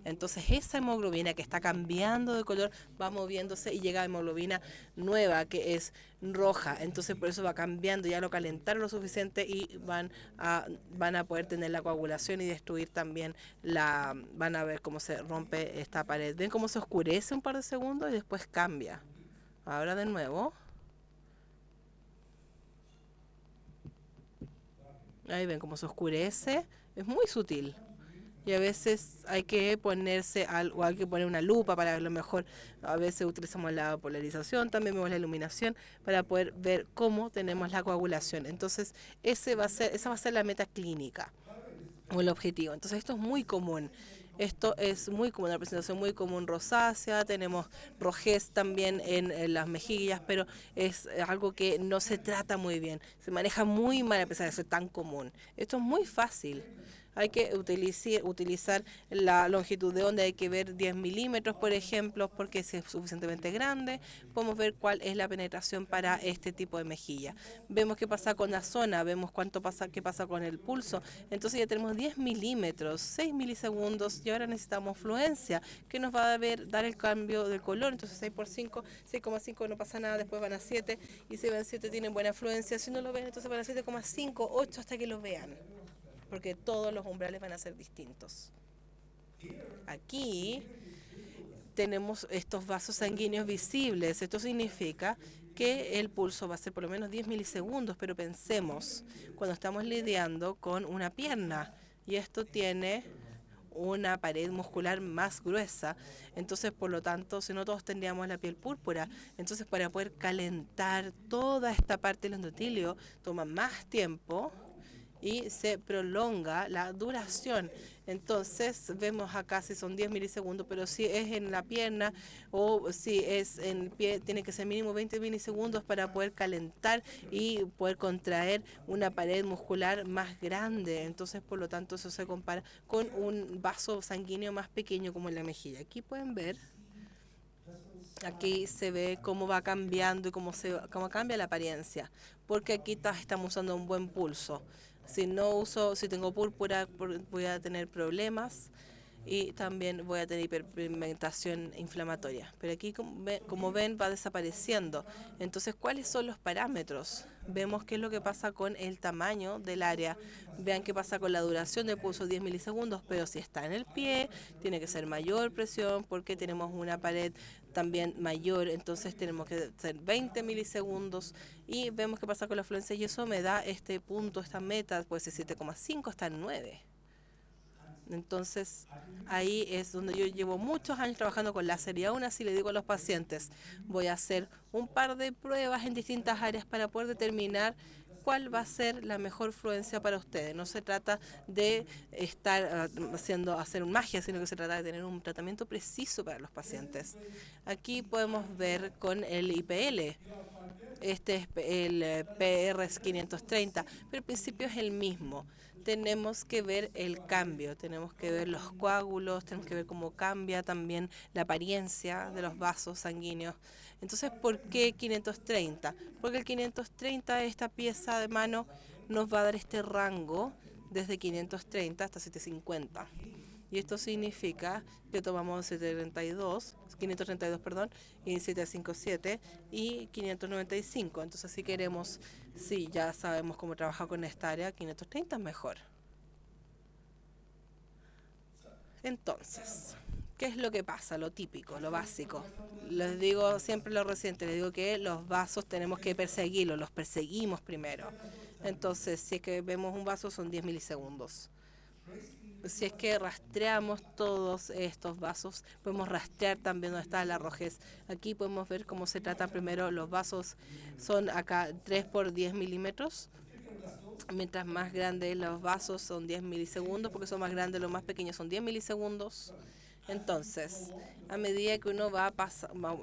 Entonces esa hemoglobina que está cambiando de color va moviéndose y llega a hemoglobina nueva que es roja. Entonces por eso va cambiando, ya lo calentaron lo suficiente y van a poder tener la coagulación y destruir también van a ver cómo se rompe esta pared. ¿Ven cómo se oscurece un par de segundos y después cambia? Ahora de nuevo. Ahí ven cómo se oscurece. Es muy sutil. Y a veces hay que o hay que poner una lupa para verlo mejor. A veces utilizamos la polarización, también vemos la iluminación para poder ver cómo tenemos la coagulación. Entonces, esa va a ser la meta clínica o el objetivo. Entonces, esto es muy común. Esto es muy común, una presentación muy común rosácea, tenemos rojez también en las mejillas, pero es algo que no se trata muy bien, se maneja muy mal a pesar de ser tan común. Esto es muy fácil. Hay que utilizar la longitud de onda, hay que ver 10 milímetros, por ejemplo, porque si es suficientemente grande, podemos ver cuál es la penetración para este tipo de mejilla. Vemos qué pasa con la zona, vemos qué pasa con el pulso. Entonces ya tenemos 10 milímetros, 6 milisegundos, y ahora necesitamos fluencia, que nos va a dar el cambio de color. Entonces 6 por 5, 6,5 no pasa nada, después van a 7, y si ven 7 tienen buena fluencia. Si no lo ven, entonces van a 7,5, 8 hasta que lo vean, porque todos los umbrales van a ser distintos. Aquí tenemos estos vasos sanguíneos visibles. Esto significa que el pulso va a ser por lo menos 10 milisegundos, pero pensemos, cuando estamos lidiando con una pierna, y esto tiene una pared muscular más gruesa, entonces por lo tanto, si no todos tendríamos la piel púrpura, entonces para poder calentar toda esta parte del endotelio toma más tiempo y se prolonga la duración. Entonces vemos acá si son 10 milisegundos, pero si es en la pierna o si es en el pie, tiene que ser mínimo 20 milisegundos para poder calentar y poder contraer una pared muscular más grande. Entonces, por lo tanto, eso se compara con un vaso sanguíneo más pequeño como en la mejilla. Aquí pueden ver. Aquí se ve cómo va cambiando y cómo cambia la apariencia, porque aquí estamos usando un buen pulso. Si tengo púrpura, voy a tener problemas y también voy a tener hiperpigmentación inflamatoria. Pero aquí, como ven, va desapareciendo. Entonces, ¿cuáles son los parámetros? Vemos qué es lo que pasa con el tamaño del área. Vean qué pasa con la duración de pulso, 10 milisegundos, pero si está en el pie, tiene que ser mayor presión porque tenemos una pared también mayor, entonces tenemos que ser 20 milisegundos y vemos qué pasa con la fluencia y eso me da este punto, esta meta, puede ser 7,5 hasta 9. Entonces, ahí es donde yo llevo muchos años trabajando con láser y aún así le digo a los pacientes, voy a hacer un par de pruebas en distintas áreas para poder determinar cuál va a ser la mejor fluencia para ustedes. No se trata de estar hacer magia, sino que se trata de tener un tratamiento preciso para los pacientes. Aquí podemos ver con el IPL. Este es el PRS 530, pero el principio es el mismo. Tenemos que ver el cambio, tenemos que ver los coágulos, tenemos que ver cómo cambia también la apariencia de los vasos sanguíneos. Entonces, ¿por qué 530? Porque el 530, esta pieza de mano, nos va a dar este rango desde 530 hasta 750. Y esto significa que tomamos 532, perdón, y 757 y 595. Entonces, si queremos, si ya sabemos cómo trabajar con esta área, 530 es mejor. Entonces, ¿qué es lo que pasa? Lo típico, lo básico. Les digo siempre lo reciente, les digo que los vasos tenemos que perseguirlos, los perseguimos primero. Entonces, si es que vemos un vaso son 10 milisegundos. Si es que rastreamos todos estos vasos, podemos rastrear también dónde está la rojez. Aquí podemos ver cómo se tratan primero los vasos. Son acá 3 por 10 milímetros. Mientras más grandes los vasos son 10 milisegundos, porque son más grandes, los más pequeños son 10 milisegundos. Entonces, a medida que uno va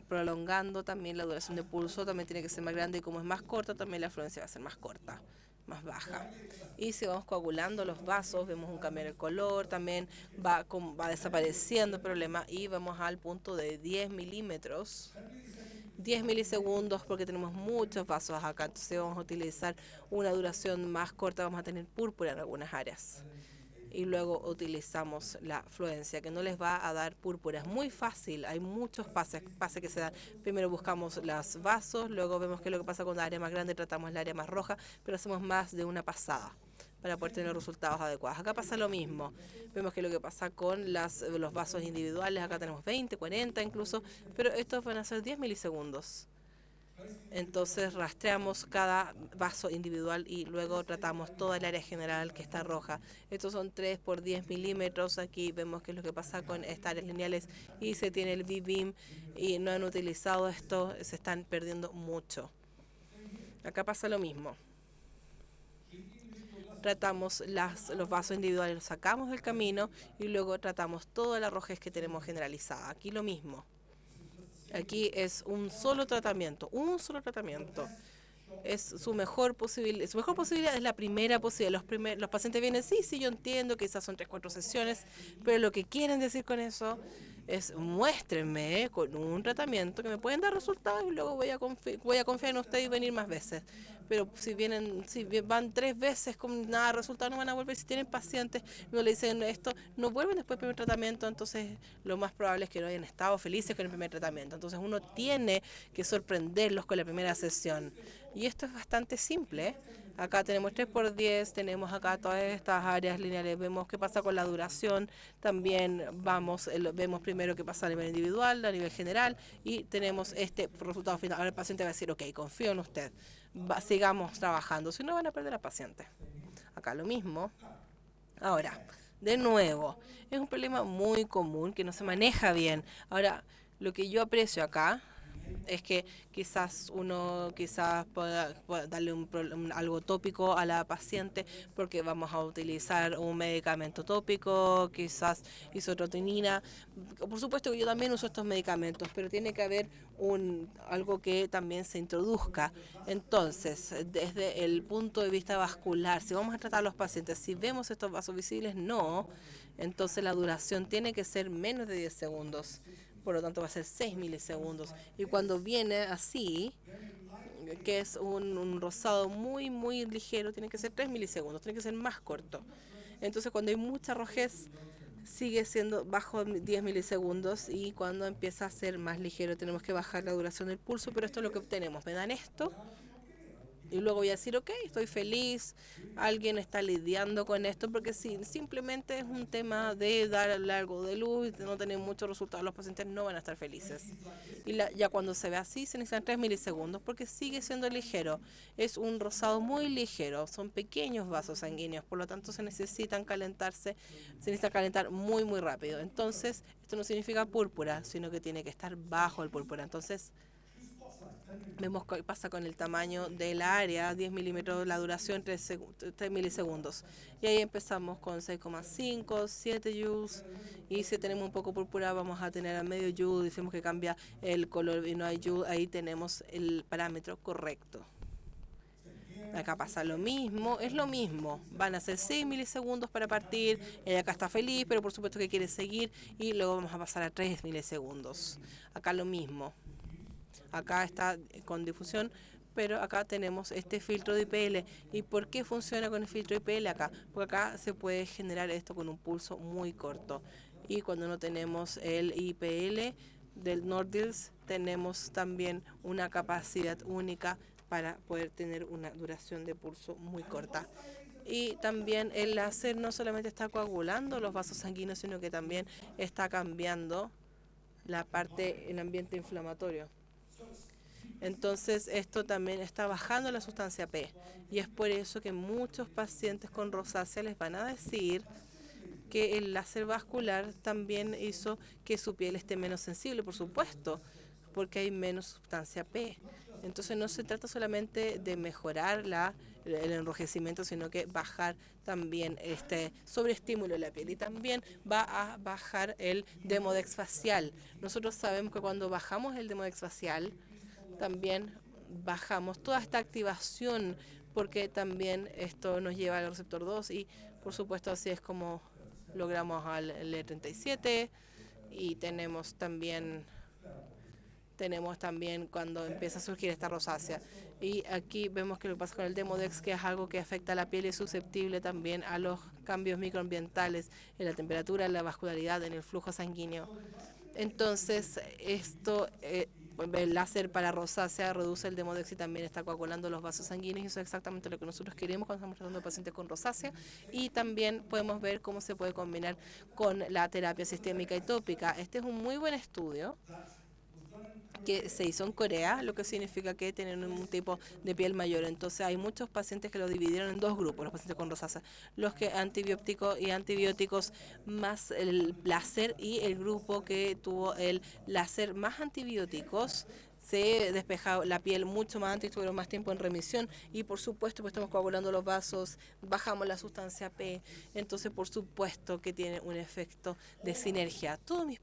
prolongando también la duración de pulso, también tiene que ser más grande y como es más corta, también la afluencia va a ser más corta, más baja. Y si vamos coagulando los vasos, vemos un cambio en el color, también va desapareciendo el problema y vamos al punto de 10 milímetros. 10 milisegundos porque tenemos muchos vasos acá, entonces vamos a utilizar una duración más corta, vamos a tener púrpura en algunas áreas. Y luego utilizamos la fluencia, que no les va a dar púrpura. Es muy fácil, hay muchos pases que se dan. Primero buscamos los vasos, luego vemos qué es lo que pasa con la área más grande, tratamos el área más roja, pero hacemos más de una pasada para poder tener resultados adecuados. Acá pasa lo mismo. Vemos que lo que pasa con los vasos individuales, acá tenemos 20, 40 incluso, pero estos van a ser 10 milisegundos. Entonces rastreamos cada vaso individual y luego tratamos toda el área general que está roja. Estos son 3 por 10 milímetros. Aquí vemos qué es lo que pasa con estas áreas lineales y se tiene el V-beam y no han utilizado esto, se están perdiendo mucho. Acá pasa lo mismo. Tratamos los vasos individuales, los sacamos del camino y luego tratamos toda la rojez que tenemos generalizada. Aquí lo mismo. Aquí es un solo tratamiento, Es su mejor posibilidad es la primera posibilidad. Los pacientes vienen, sí, yo entiendo que quizás son 3, 4 sesiones, pero lo que quieren decir con eso es muéstrenme con un tratamiento que me pueden dar resultados y luego voy a confiar en usted y venir más veces. Pero si van 3 veces con nada de resultado, no van a volver. Si tienen pacientes, no le dicen esto, no vuelven después del primer tratamiento, entonces lo más probable es que no hayan estado felices con el primer tratamiento. Entonces uno tiene que sorprenderlos con la primera sesión. Y esto es bastante simple, ¿eh? Acá tenemos 3 por 10, tenemos acá todas estas áreas lineales, vemos qué pasa con la duración, también vemos primero qué pasa a nivel individual, a nivel general, y tenemos este resultado final. Ahora el paciente va a decir, ok, confío en usted, sigamos trabajando, si no van a perder al paciente. Acá lo mismo. Ahora, de nuevo, es un problema muy común que no se maneja bien. Ahora, lo que yo aprecio acá es que quizás uno pueda darle algo tópico a la paciente porque vamos a utilizar un medicamento tópico, quizás isotrotinina. Por supuesto que yo también uso estos medicamentos, pero tiene que haber algo que también se introduzca. Entonces, desde el punto de vista vascular, si vamos a tratar a los pacientes, si vemos estos vasos visibles, no, entonces la duración tiene que ser menos de 10 segundos. Por lo tanto va a ser 6 milisegundos. Y cuando viene así, que es un rosado muy ligero, tiene que ser 3 milisegundos, tiene que ser más corto. Entonces cuando hay mucha rojez, sigue siendo bajo 10 milisegundos y cuando empieza a ser más ligero tenemos que bajar la duración del pulso, pero esto es lo que obtenemos. Me dan esto y luego voy a decir, ok, estoy feliz, alguien está lidiando con esto, porque si simplemente es un tema de dar algo de luz, de no tener muchos resultados, los pacientes no van a estar felices. Y ya cuando se ve así, se necesitan 3 milisegundos, porque sigue siendo ligero. Es un rosado muy ligero, son pequeños vasos sanguíneos, por lo tanto se necesita calentar muy rápido. Entonces, esto no significa púrpura, sino que tiene que estar bajo el púrpura. Entonces, vemos qué pasa con el tamaño del área, 10 milímetros, la duración 3 milisegundos. Y ahí empezamos con 6,5, 7 joules. Y si tenemos un poco púrpura, vamos a tener a medio joule. Decimos que cambia el color y no hay joule. Ahí tenemos el parámetro correcto. Acá pasa lo mismo, es lo mismo. Van a ser 6 milisegundos para partir. Ella acá está feliz, pero por supuesto que quiere seguir. Y luego vamos a pasar a 3 milisegundos. Acá lo mismo. Acá está con difusión, pero acá tenemos este filtro de IPL. ¿Y por qué funciona con el filtro IPL acá? Porque acá se puede generar esto con un pulso muy corto. Y cuando no tenemos el IPL del Nordics, tenemos también una capacidad única para poder tener una duración de pulso muy corta. Y también el láser no solamente está coagulando los vasos sanguíneos, sino que también está cambiando el ambiente inflamatorio. Entonces esto también está bajando la sustancia P y es por eso que muchos pacientes con rosácea les van a decir que el láser vascular también hizo que su piel esté menos sensible, por supuesto. porque hay menos sustancia P. Entonces no se trata solamente de mejorar el enrojecimiento, sino que bajar también este sobreestímulo de la piel y también va a bajar el demodex facial. Nosotros sabemos que cuando bajamos el demodex facial, también bajamos toda esta activación, porque también esto nos lleva al receptor 2 y por supuesto así es como logramos al L37 y tenemos también cuando empieza a surgir esta rosácea. Y aquí vemos que lo que pasa con el Demodex, que es algo que afecta a la piel y es susceptible también a los cambios microambientales en la temperatura, en la vascularidad, en el flujo sanguíneo. Entonces, el láser para rosácea reduce el Demodex y también está coagulando los vasos sanguíneos, y eso es exactamente lo que nosotros queremos cuando estamos tratando a pacientes con rosácea. Y también podemos ver cómo se puede combinar con la terapia sistémica y tópica. Este es un muy buen estudio que se hizo en Corea, lo que significa que tienen un tipo de piel mayor. Entonces hay muchos pacientes que lo dividieron en dos grupos, los pacientes con rosácea, los que antibióticos más el láser, y el grupo que tuvo el láser más antibióticos. Se despejaba la piel mucho más antes, estuvieron más tiempo en remisión y por supuesto pues estamos coagulando los vasos, bajamos la sustancia P, entonces por supuesto que tiene un efecto de sinergia. Todos mis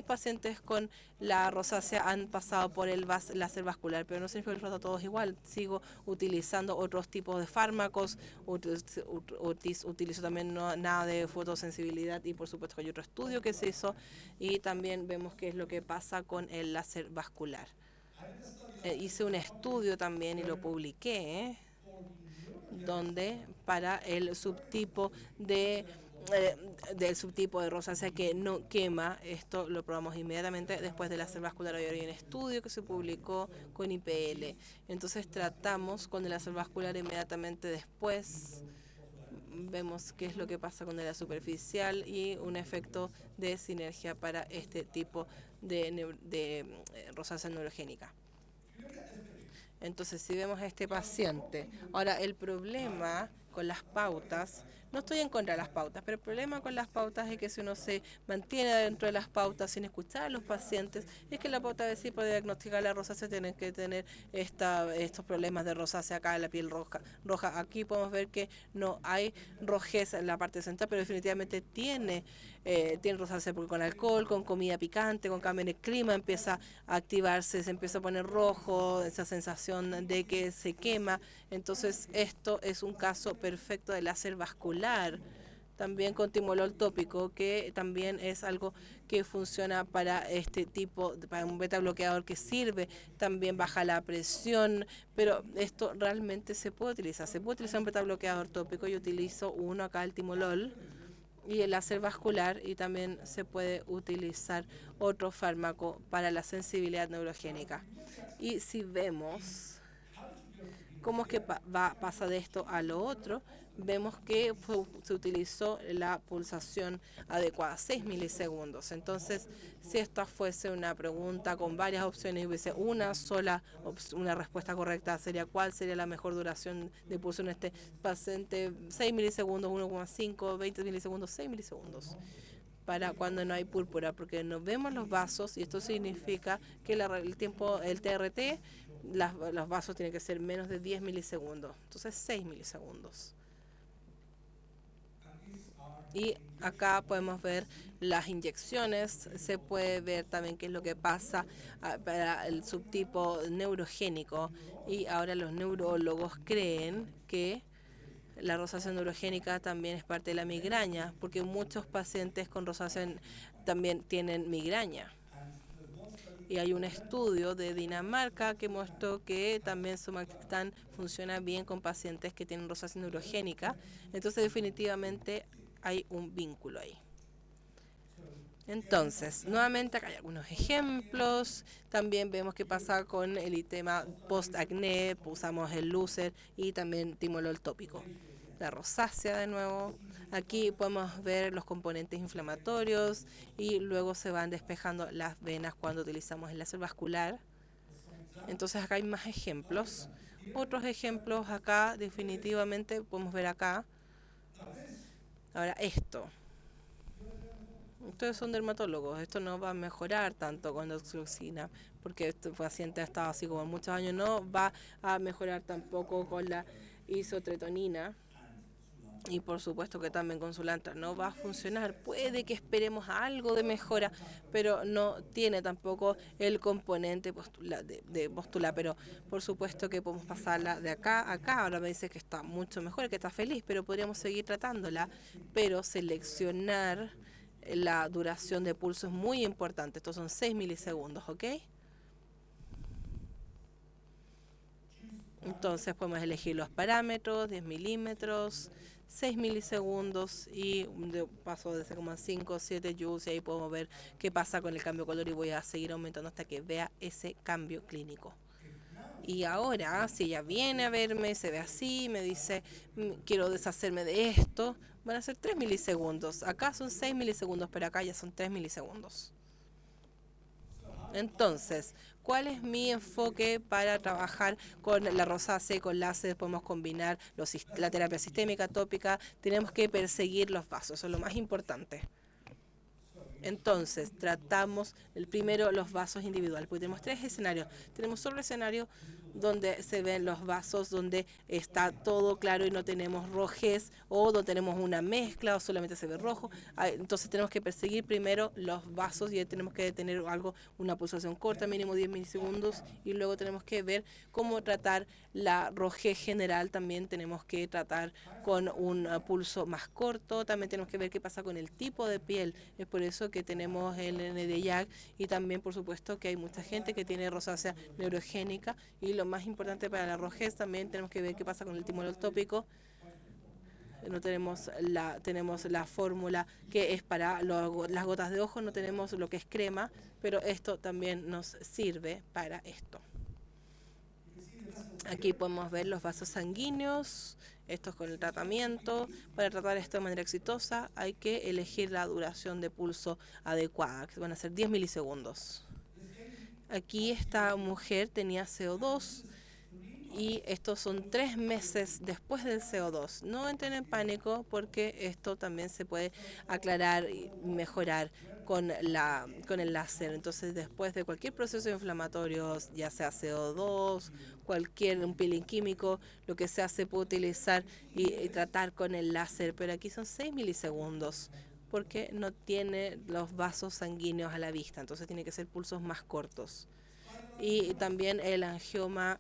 pacientes con la rosácea han pasado por el láser vascular, pero no significa que los trato a todos igual. Sigo utilizando otros tipos de fármacos, utilizo también nada de fotosensibilidad y por supuesto que hay otro estudio que se hizo y también vemos qué es lo que pasa con el láser vascular. Hice un estudio también y lo publiqué, donde para el subtipo del subtipo de rosácea que no quema, esto lo probamos inmediatamente después del láser vascular. Hoy hay un estudio que se publicó con IPL. Entonces tratamos con el láser vascular inmediatamente después. Vemos qué es lo que pasa con la superficial y un efecto de sinergia para este tipo de rosácea neurogénica. Entonces, si vemos a este paciente, ahora el problema con las pautas, no estoy en contra de las pautas, pero el problema con las pautas es que si uno se mantiene dentro de las pautas sin escuchar a los pacientes, es que la pauta de sí para diagnosticar la rosácea tienen que tener estos problemas de rosácea acá en la piel roja. Aquí podemos ver que no hay rojez en la parte central, pero definitivamente tiene rosácea porque con alcohol, con comida picante, con cambio en el clima empieza a activarse, se empieza a poner rojo, esa sensación de que se quema. Entonces esto es un caso perfecto de láser vascular. También con timolol tópico, que también es algo que funciona para este tipo, para un beta bloqueador que sirve, también baja la presión, pero esto realmente se puede utilizar. Se puede utilizar un beta bloqueador tópico, yo utilizo uno acá, el timolol, y el láser vascular, y también se puede utilizar otro fármaco para la sensibilidad neurogénica. Y si vemos cómo es que pasa de esto a lo otro, vemos que se utilizó la pulsación adecuada, 6 milisegundos. Entonces, si esta fuese una pregunta con varias opciones y hubiese una respuesta correcta, sería cuál sería la mejor duración de pulso en este paciente: 6 milisegundos, 1,5, 20 milisegundos, 6 milisegundos. Para cuando no hay púrpura, porque no vemos los vasos y esto significa que el TRT, los vasos tienen que ser menos de 10 milisegundos, entonces 6 milisegundos. Y acá podemos ver las inyecciones, se puede ver también qué es lo que pasa para el subtipo neurogénico, y ahora los neurólogos creen que la rosácea neurogénica también es parte de la migraña, porque muchos pacientes con rosácea también tienen migraña. Y hay un estudio de Dinamarca que mostró que también Somatuline funciona bien con pacientes que tienen rosácea neurogénica. Entonces definitivamente hay un vínculo ahí. Entonces, nuevamente acá hay algunos ejemplos. También vemos qué pasa con el tema post-acné. Usamos el Lucer y también timolol tópico. La rosácea de nuevo. Aquí podemos ver los componentes inflamatorios y luego se van despejando las venas cuando utilizamos el láser vascular. Entonces acá hay más ejemplos. Otros ejemplos acá definitivamente podemos ver acá. Ahora esto. Ustedes son dermatólogos, esto no va a mejorar tanto con doxorubicina, porque este paciente ha estado así como muchos años, no va a mejorar tampoco con la isotretonina. Y por supuesto que también con Sulantra no va a funcionar. Puede que esperemos algo de mejora, pero no tiene tampoco el componente de postula. Pero por supuesto que podemos pasarla de acá a acá. Ahora me dice que está mucho mejor, que está feliz, pero podríamos seguir tratándola. Pero seleccionar la duración de pulso es muy importante. Estos son 6 milisegundos, ¿ok? Entonces podemos elegir los parámetros, 10 milímetros, 6 milisegundos y de paso de 0,5, 7 joules y ahí podemos ver qué pasa con el cambio de color y voy a seguir aumentando hasta que vea ese cambio clínico. Y ahora, si ella viene a verme, se ve así, me dice, quiero deshacerme de esto, van a ser 3 milisegundos. Acá son 6 milisegundos, pero acá ya son 3 milisegundos. Entonces, ¿cuál es mi enfoque para trabajar con la rosácea y con láser? Podemos combinar la terapia sistémica, tópica. Tenemos que perseguir los vasos, eso es lo más importante. Entonces, tratamos primero los vasos individuales, porque tenemos 3 escenarios. Tenemos solo el escenario donde se ven los vasos, donde está todo claro y no tenemos rojez, o donde tenemos una mezcla o solamente se ve rojo. Entonces tenemos que perseguir primero los vasos y tenemos que tener una pulsación corta, mínimo 10 milisegundos, y luego tenemos que ver cómo tratar la rojez general. También tenemos que tratar con un pulso más corto. También tenemos que ver qué pasa con el tipo de piel. Es por eso que tenemos el NDIAC y también por supuesto que hay mucha gente que tiene rosácea neurogénica y lo más importante para la rojez también tenemos que ver qué pasa con el timolol tópico. No tenemos la fórmula que es para las gotas de ojo, no tenemos lo que es crema, pero esto también nos sirve para esto. Aquí podemos ver los vasos sanguíneos, estos con el tratamiento. Para tratar esto de manera exitosa hay que elegir la duración de pulso adecuada, que van a ser 10 milisegundos. Aquí esta mujer tenía CO2 y estos son 3 meses después del CO2. No entren en pánico porque esto también se puede aclarar y mejorar con el láser. Entonces, después de cualquier proceso inflamatorio, ya sea CO2, un peeling químico, lo que sea se puede utilizar y tratar con el láser. Pero aquí son 6 milisegundos porque no tiene los vasos sanguíneos a la vista. Entonces, tiene que ser pulsos más cortos. Y también el angioma.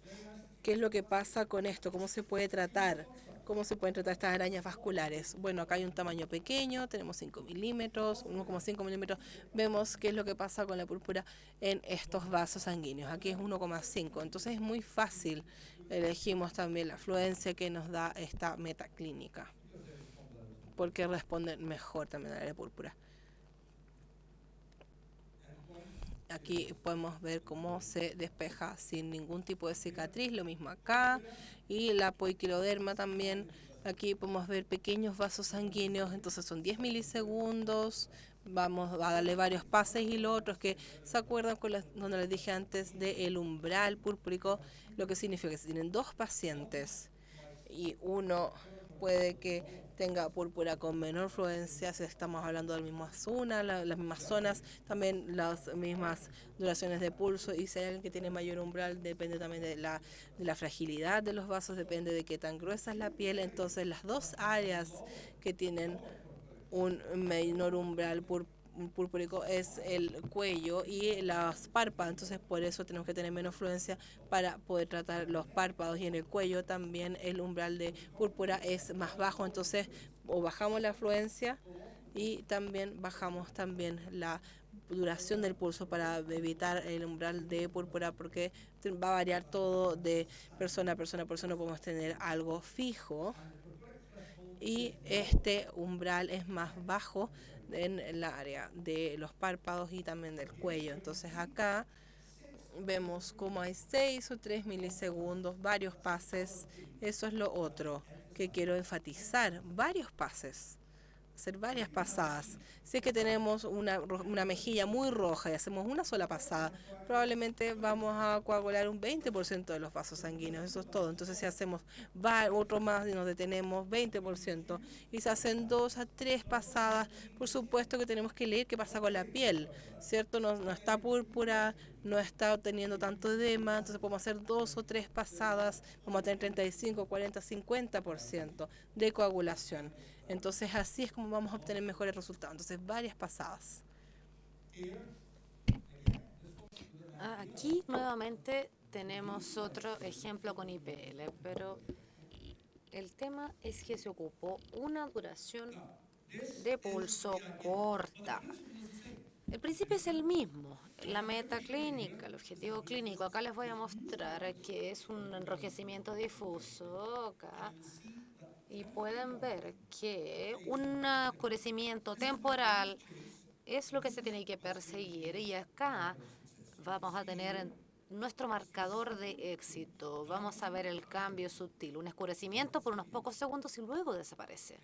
¿Qué es lo que pasa con esto? ¿Cómo se puede tratar? ¿Cómo se pueden tratar estas arañas vasculares? Bueno, acá hay un tamaño pequeño, tenemos 5 milímetros, 1,5 milímetros. Vemos qué es lo que pasa con la púrpura en estos vasos sanguíneos. Aquí es 1,5, entonces es muy fácil. Elegimos también la afluencia que nos da esta metaclínica, porque responden mejor también a la púrpura. Aquí podemos ver cómo se despeja sin ningún tipo de cicatriz, lo mismo acá. Y la poiquiloderma también, aquí podemos ver pequeños vasos sanguíneos, entonces son 10 milisegundos. Vamos a darle varios pases y lo otro es que, ¿se acuerdan donde les dije antes del umbral púrpurico? Lo que significa que si tienen 2 pacientes y uno puede que tenga púrpura con menor fluencia, si estamos hablando de la misma zona, las mismas zonas, también las mismas duraciones de pulso, y si hay alguien que tiene mayor umbral, depende también de la fragilidad de los vasos, depende de qué tan gruesa es la piel. Entonces las 2 áreas que tienen un menor umbral purpúrico es el cuello y las párpados. Entonces por eso tenemos que tener menos fluencia para poder tratar los párpados, y en el cuello también el umbral de púrpura es más bajo. Entonces o bajamos la fluencia y también bajamos también la duración del pulso para evitar el umbral de púrpura, porque va a variar todo de persona a persona. Por eso no podemos tener algo fijo y este umbral es más bajo en el área de los párpados y también del cuello. Entonces acá vemos como hay 6 o 3 milisegundos, varios pases. Eso es lo otro que quiero enfatizar, varios pases. hacer varias pasadas. Si es que tenemos una mejilla muy roja y hacemos una sola pasada, probablemente vamos a coagular un 20% de los vasos sanguíneos, eso es todo. Entonces si hacemos otro más y nos detenemos 20%, y se hacen 2 a 3 pasadas, por supuesto que tenemos que leer qué pasa con la piel, ¿cierto? No está púrpura, no está teniendo tanto edema, entonces podemos hacer 2 o 3 pasadas, vamos a tener 35, 40, 50% de coagulación. Entonces así es como vamos a obtener mejores resultados. Entonces varias pasadas. Aquí nuevamente tenemos otro ejemplo con IPL, pero el tema es que se ocupó una duración de pulso corta. El principio es el mismo, la meta clínica, el objetivo clínico. Acá les voy a mostrar que es un enrojecimiento difuso acá. Y pueden ver que un oscurecimiento temporal es lo que se tiene que perseguir. Y acá vamos a tener nuestro marcador de éxito. Vamos a ver el cambio sutil, un oscurecimiento por unos pocos segundos y luego desaparece.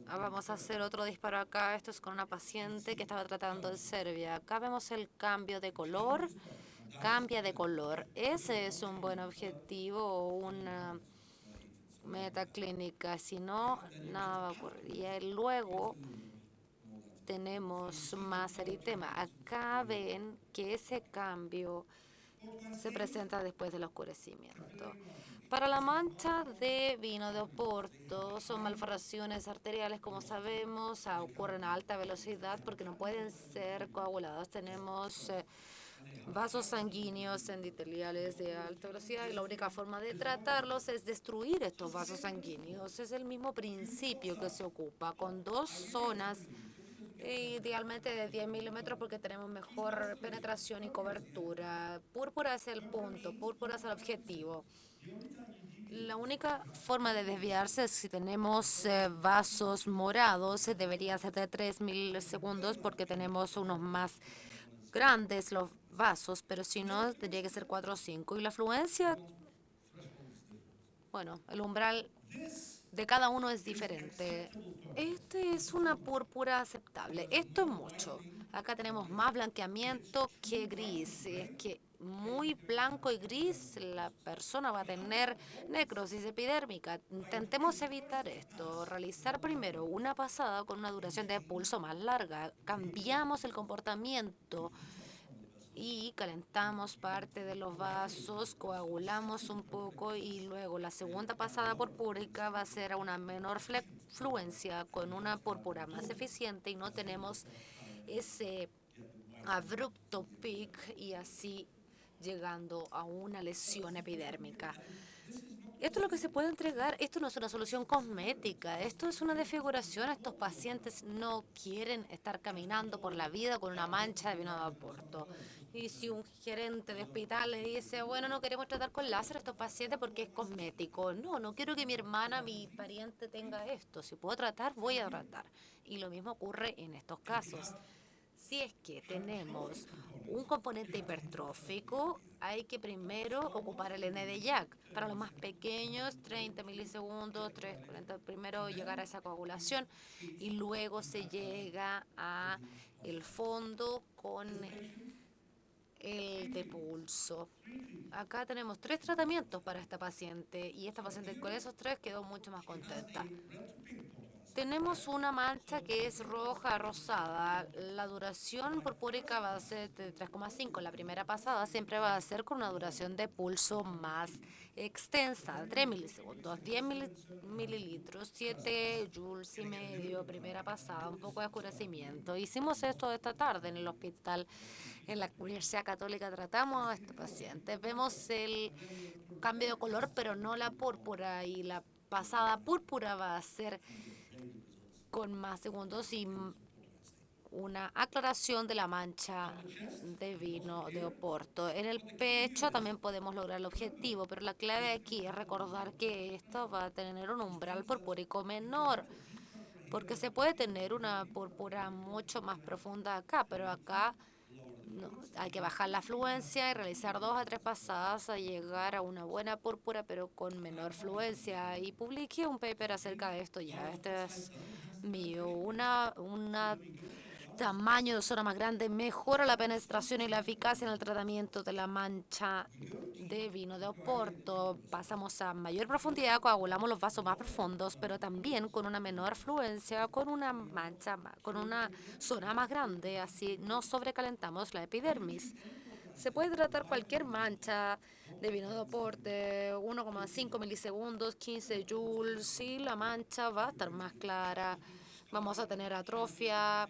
Vamos a hacer otro disparo acá. Esto es con una paciente que estaba tratando el Serbia. Acá vemos el cambio de color. Cambia de color. Ese es un buen objetivo o una meta clínica. Si no, nada va a ocurrir. Y luego tenemos más eritema. Acá ven que ese cambio se presenta después del oscurecimiento. Para la mancha de vino de Oporto, son malformaciones arteriales, como sabemos, ocurren a alta velocidad porque no pueden ser coagulados. Tenemos vasos sanguíneos endoteliales de alta velocidad y la única forma de tratarlos es destruir estos vasos sanguíneos. Es el mismo principio que se ocupa con 2 zonas, idealmente de 10 milímetros porque tenemos mejor penetración y cobertura. Púrpura es el punto, púrpura es el objetivo. La única forma de desviarse es si tenemos vasos morados, debería ser de 3 milisegundos porque tenemos unos más grandes los vasos, pero si no, tendría que ser 4 o 5. Y la fluencia, bueno, el umbral de cada uno es diferente. Este es una púrpura aceptable. Esto es mucho. Acá tenemos más blanqueamiento que gris. Es que muy blanco y gris, la persona va a tener necrosis epidérmica. Intentemos evitar esto. Realizar primero una pasada con una duración de pulso más larga. Cambiamos el comportamiento y calentamos parte de los vasos, coagulamos un poco y luego la segunda pasada purpúrica va a ser a una menor fluencia con una púrpura más eficiente y no tenemos ese abrupto pic y así llegando a una lesión epidérmica. Esto es lo que se puede entregar. Esto no es una solución cosmética. Esto es una desfiguración. Estos pacientes no quieren estar caminando por la vida con una mancha de vino de Oporto. Y si un gerente de hospital le dice, bueno, no queremos tratar con láser a estos pacientes porque es cosmético. No, no quiero que mi hermana, mi pariente tenga esto. Si puedo tratar, voy a tratar. Y lo mismo ocurre en estos casos. Si es que tenemos un componente hipertrófico, hay que primero ocupar el ND-YAC. Para los más pequeños, 30 milisegundos, 40, primero llegar a esa coagulación y luego se llega a el fondo con el de pulso. Acá tenemos 3 tratamientos para esta paciente y esta paciente con esos 3 quedó mucho más contenta. Tenemos una mancha que es roja rosada. La duración purpúrica va a ser de 3,5. La primera pasada siempre va a ser con una duración de pulso más extensa, 3 milisegundos, 10 mililitros, 7 joules y medio, primera pasada, un poco de oscurecimiento. Hicimos esto esta tarde en el hospital, en la Universidad Católica, tratamos a estos pacientes. Vemos el cambio de color, pero no la púrpura, y la pasada púrpura va a ser con más segundos y una aclaración de la mancha de vino de Oporto. En el pecho también podemos lograr el objetivo, pero la clave aquí es recordar que esto va a tener un umbral purpúrico menor, porque se puede tener una púrpura mucho más profunda acá, pero acá hay que bajar la fluencia y realizar 2 a 3 pasadas a llegar a una buena púrpura, pero con menor fluencia. Y publiqué un paper acerca de esto ya. Este es mío. Una tamaño de zona más grande mejora la penetración y la eficacia en el tratamiento de la mancha de vino de Oporto. Pasamos a mayor profundidad, coagulamos los vasos más profundos, pero también con una menor fluencia, con una mancha, con una zona más grande, así no sobrecalentamos la epidermis. Se puede tratar cualquier mancha de vino de Oporto, 1,5 milisegundos, 15 joules, y la mancha va a estar más clara. Vamos a tener atrofia,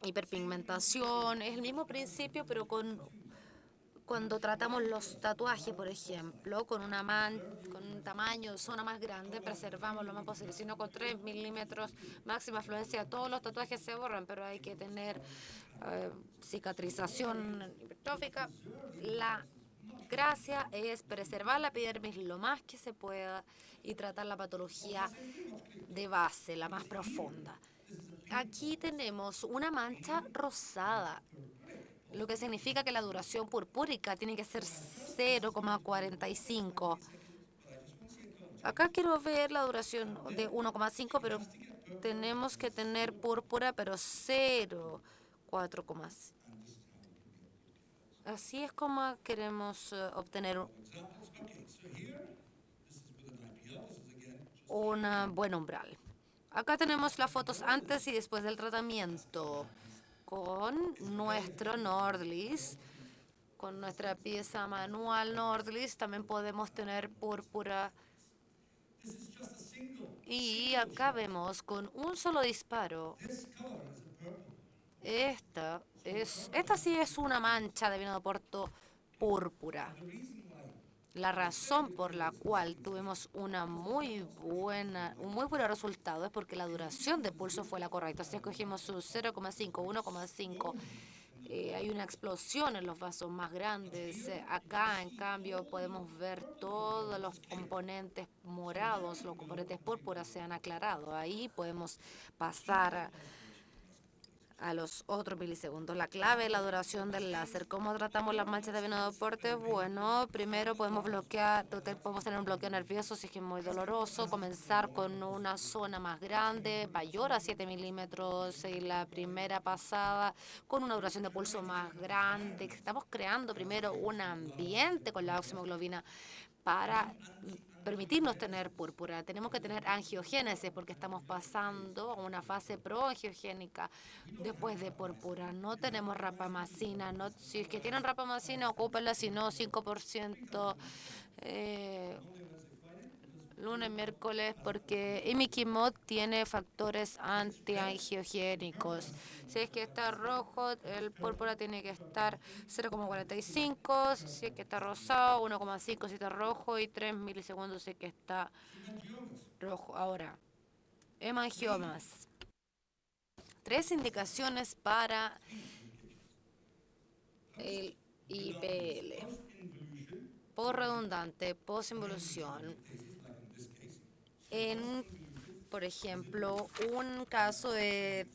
hiperpigmentación. Es el mismo principio, pero cuando tratamos los tatuajes, por ejemplo, con con un tamaño de zona más grande, preservamos lo más posible. Si no, con 3 milímetros máxima fluencia, todos los tatuajes se borran, pero hay que tener cicatrización hipertrófica. La gracia es preservar la epidermis lo más que se pueda y tratar la patología de base, la más profunda. Aquí tenemos una mancha rosada, lo que significa que la duración purpúrica tiene que ser 0,45. Acá quiero ver la duración de 1,5, pero tenemos que tener púrpura, pero 0,4. Así es como queremos obtener un buen umbral. Acá tenemos las fotos antes y después del tratamiento con nuestro Nordlis, con nuestra pieza manual Nordlis. También podemos tener púrpura. Y acá vemos con un solo disparo. Esta sí es una mancha de vino de Oporto púrpura. La razón por la cual tuvimos un muy buen resultado es porque la duración de pulso fue la correcta. Si escogimos su 0,5, 1,5, hay una explosión en los vasos más grandes. Acá, en cambio, podemos ver todos los componentes morados, los componentes púrpuras se han aclarado. Ahí podemos pasar a los otros milisegundos. La clave es la duración del láser. ¿Cómo tratamos las manchas de vino de Oporto? Bueno, primero podemos tener un bloqueo nervioso si es que es muy doloroso, comenzar con una zona más grande, mayor a 7 milímetros, y la primera pasada con una duración de pulso más grande. Estamos creando primero un ambiente con la oximoglobina para permitirnos tener púrpura. Tenemos que tener angiogénesis porque estamos pasando a una fase proangiogénica después de púrpura. No tenemos rapamicina. No, si es que tienen rapamicina, ocúpenla, si no, 5%. Lunes, miércoles, porque imiquimod tiene factores antiangiogénicos. Si es que está rojo, el púrpura tiene que estar 0,45. Si es que está rosado, 1,5 si está rojo, y 3 milisegundos si es que está rojo. Ahora, hemangiomas. 3 indicaciones para el IPL. Por redundante, posinvolución. Por ejemplo, un caso de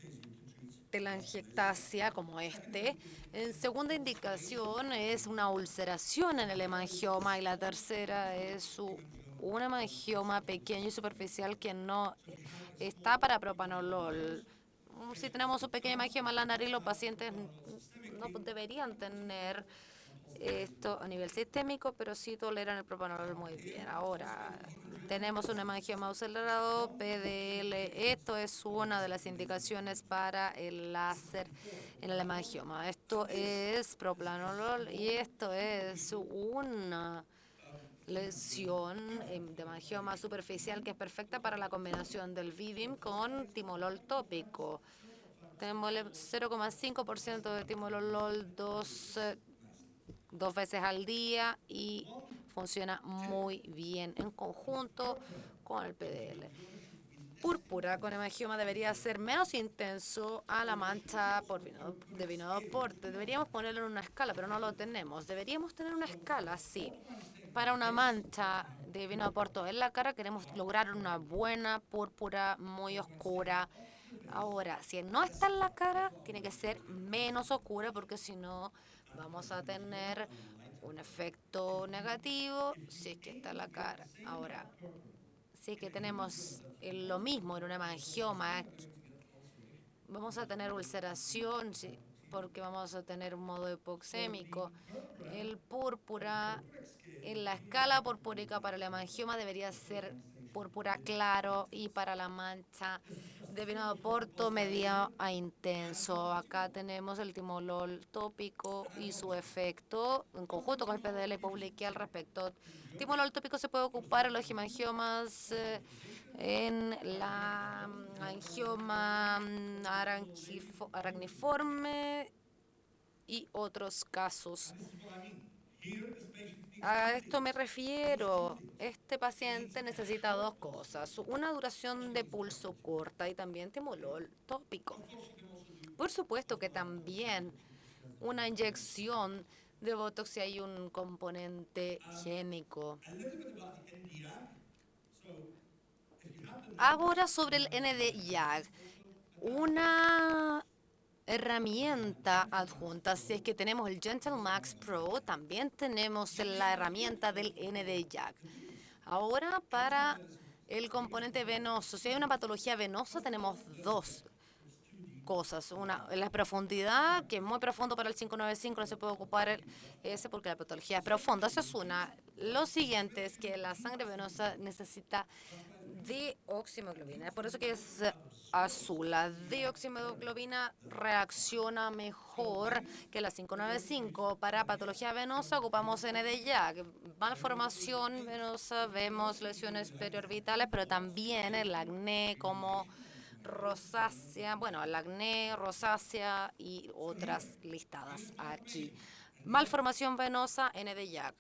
telangiectasia como este. En segunda indicación es una ulceración en el hemangioma, y la tercera es un hemangioma pequeño y superficial que no está para propanolol. Si tenemos un pequeño hemangioma en la nariz, los pacientes no deberían tener esto a nivel sistémico, pero sí toleran el propanolol muy bien. Ahora, tenemos un hemangioma acelerado, PDL. Esto es una de las indicaciones para el láser en el hemangioma. Esto es propanolol y esto es una lesión de hemangioma superficial que es perfecta para la combinación del Vivim con timolol tópico. Tenemos 0,5% de timolol 2 veces al día y funciona muy bien en conjunto con el PDL. Púrpura con hemangioma debería ser menos intenso a la mancha de vino de Oporto. Deberíamos ponerlo en una escala, pero no lo tenemos. Deberíamos tener una escala, sí. Para una mancha de vino de Oporto en la cara queremos lograr una buena púrpura muy oscura Ahora, si no está en la cara, tiene que ser menos oscura porque si no vamos a tener un efecto negativo si es que está en la cara. Ahora, si es que tenemos lo mismo en una hemangioma, vamos a tener ulceración sí, porque vamos a tener un modo hipoxémico. El púrpura, en la escala purpúrica para el hemangioma debería ser púrpura claro y para la mancha de vino de Porto medio a intenso. Acá tenemos el timolol tópico y su efecto en conjunto con el PDL publiqué al respecto. Timolol tópico se puede ocupar en los hemangiomas en la angioma aracniforme y otros casos. A esto me refiero. Este paciente necesita dos cosas. Una duración de pulso corta y también timolol tópico. Por supuesto que también una inyección de Botox si hay un componente génico. Ahora sobre el Nd:YAG. Una herramienta adjunta, si es que tenemos el Gentle Max Pro, también tenemos la herramienta del Nd:YAG. Ahora para el componente venoso, si hay una patología venosa tenemos dos cosas. Una, la profundidad, que es muy profundo para el 595, no se puede ocupar ese porque la patología es profunda. Esa es una. Lo siguiente es que la sangre venosa necesita deoxihemoglobina. Es por eso que es azul. La deoxihemoglobina reacciona mejor que la 595. Para patología venosa ocupamos Nd:YAG. Malformación venosa, vemos lesiones periorbitales, pero también el acné como rosácea, bueno, el acné, rosácea y otras listadas aquí. Malformación venosa, Nd:YAG.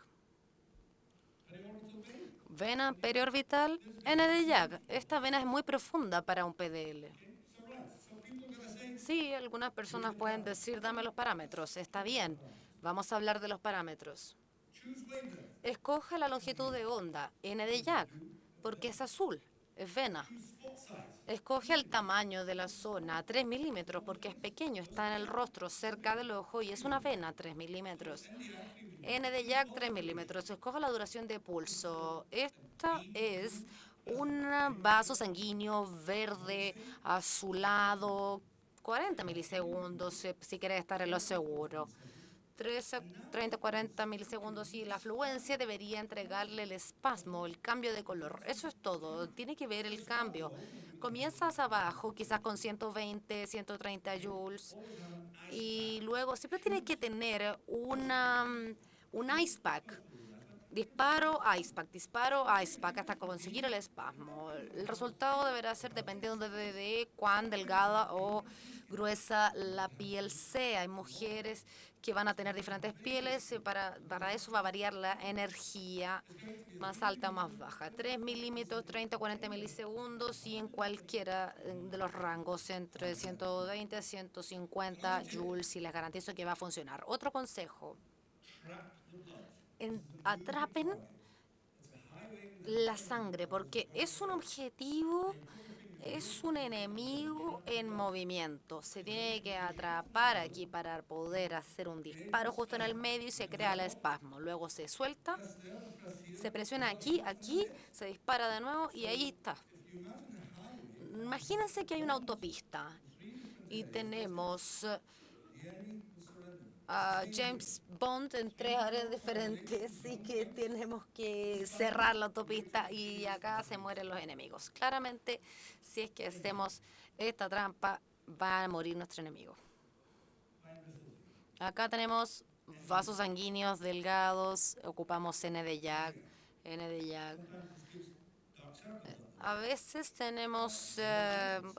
Vena periorbital, Nd:YAG. Esta vena es muy profunda para un PDL. Sí, algunas personas pueden decir, dame los parámetros. Está bien, vamos a hablar de los parámetros. Escoja la longitud de onda, Nd:YAG, porque es azul, es vena. Escoge el tamaño de la zona, 3 milímetros, porque es pequeño, está en el rostro, cerca del ojo, y es una vena, 3 milímetros. Nd:YAG, 3 milímetros. Escoja la duración de pulso. Esta es un vaso sanguíneo verde, azulado, 40 milisegundos, si quieres estar en lo seguro. 30, 40 milisegundos y la fluencia debería entregarle el espasmo, el cambio de color. Eso es todo. Tiene que ver el cambio. Comienzas abajo, quizás con 120, 130 joules, y luego siempre tiene que tener un ice pack. Disparo, ice pack hasta conseguir el espasmo. El resultado deberá ser dependiendo de cuán delgada o gruesa la piel sea. Hay mujeres que van a tener diferentes pieles. Para eso va a variar la energía más alta o más baja. 3 milímetros, 30 40 milisegundos y en cualquiera de los rangos entre 120 a 150 joules y les garantizo que va a funcionar. Otro consejo. Atrapen la sangre porque es un objetivo, es un enemigo en movimiento. Se tiene que atrapar aquí para poder hacer un disparo justo en el medio y se crea el espasmo. Luego se suelta, se presiona aquí, aquí, se dispara de nuevo y ahí está. Imagínense que hay una autopista y tenemos a James Bond en 3 áreas diferentes y que tenemos que cerrar la autopista y acá se mueren los enemigos. Claramente, si es que hacemos esta trampa, va a morir nuestro enemigo. Acá tenemos vasos sanguíneos delgados, ocupamos Nd:YAG. A veces tenemos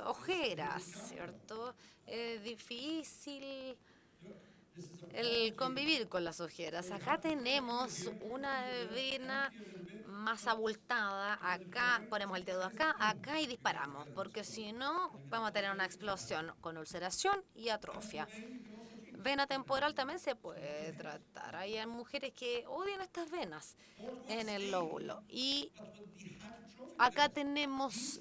ojeras, ¿cierto? Es difícil el convivir con las ojeras. Acá tenemos una vena más abultada. Acá ponemos el dedo acá y disparamos, porque si no vamos a tener una explosión con ulceración y atrofia. Vena temporal también se puede tratar. Hay mujeres que odian estas venas en el lóbulo y Acá tenemos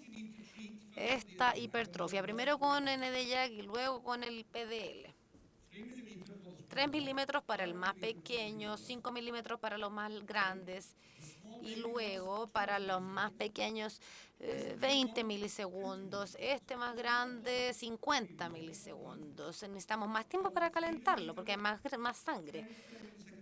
esta hipertrofia, primero con NDJAG y luego con el PDL. 3 milímetros para el más pequeño, 5 milímetros para los más grandes y luego para los más pequeños 20 milisegundos. Este más grande 50 milisegundos. Necesitamos más tiempo para calentarlo porque hay más sangre.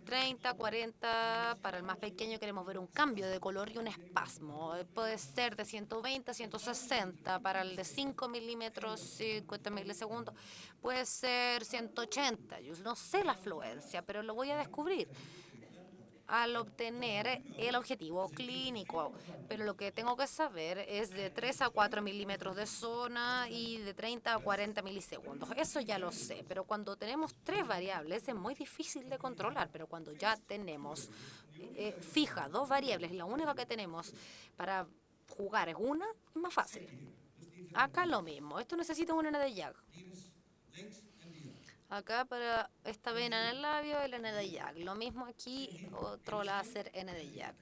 30, 40, para el más pequeño queremos ver un cambio de color y un espasmo. Puede ser de 120 a 160, para el de 5 milímetros, 50 milisegundos, puede ser 180. Yo no sé la fluencia, pero lo voy a descubrir al obtener el objetivo clínico. Pero lo que tengo que saber es de 3 a 4 milímetros de zona y de 30 a 40 milisegundos. Eso ya lo sé, pero cuando tenemos tres variables es muy difícil de controlar. Pero cuando ya tenemos fija dos variables y la única que tenemos para jugar es una, es más fácil. Acá lo mismo. Esto necesita un NDJAG. Acá para esta vena en el labio, el NDJAG. Lo mismo aquí, otro láser NDJAG.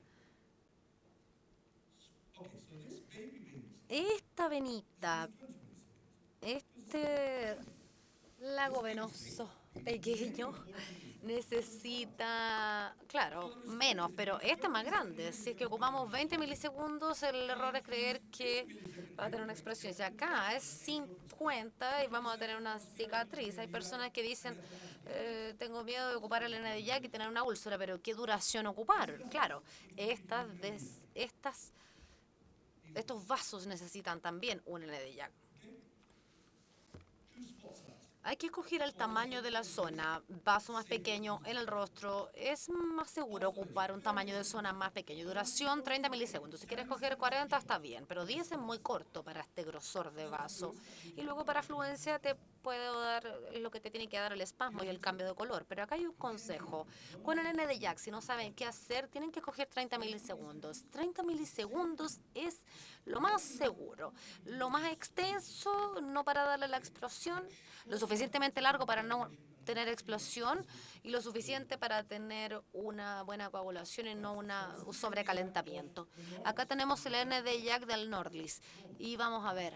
Esta venita, este lago venoso pequeño, necesita, claro, menos, pero este es más grande. Si es que ocupamos 20 milisegundos, el error es creer que va a tener una expresión. Si acá es 50 y vamos a tener una cicatriz. Hay personas que dicen, tengo miedo de ocupar el NDJAG y tener una úlcera, pero ¿qué duración ocupar? Claro, estos vasos necesitan también un NDJAG. Hay que escoger el tamaño de la zona. Vaso más pequeño en el rostro. Es más seguro ocupar un tamaño de zona más pequeño. Duración 30 milisegundos. Si quieres coger 40 está bien, pero 10 es muy corto para este grosor de vaso. Y luego para fluencia te puedo dar lo que te tiene que dar el espasmo y el cambio de color. Pero acá hay un consejo. Con el NDJAG, si no saben qué hacer, tienen que coger 30 milisegundos. 30 milisegundos es lo más seguro. Lo más extenso, no para darle la explosión, lo suficientemente largo para no tener explosión y lo suficiente para tener una buena coagulación y no un sobrecalentamiento. Acá tenemos el NDJAG del Nordlis y vamos a ver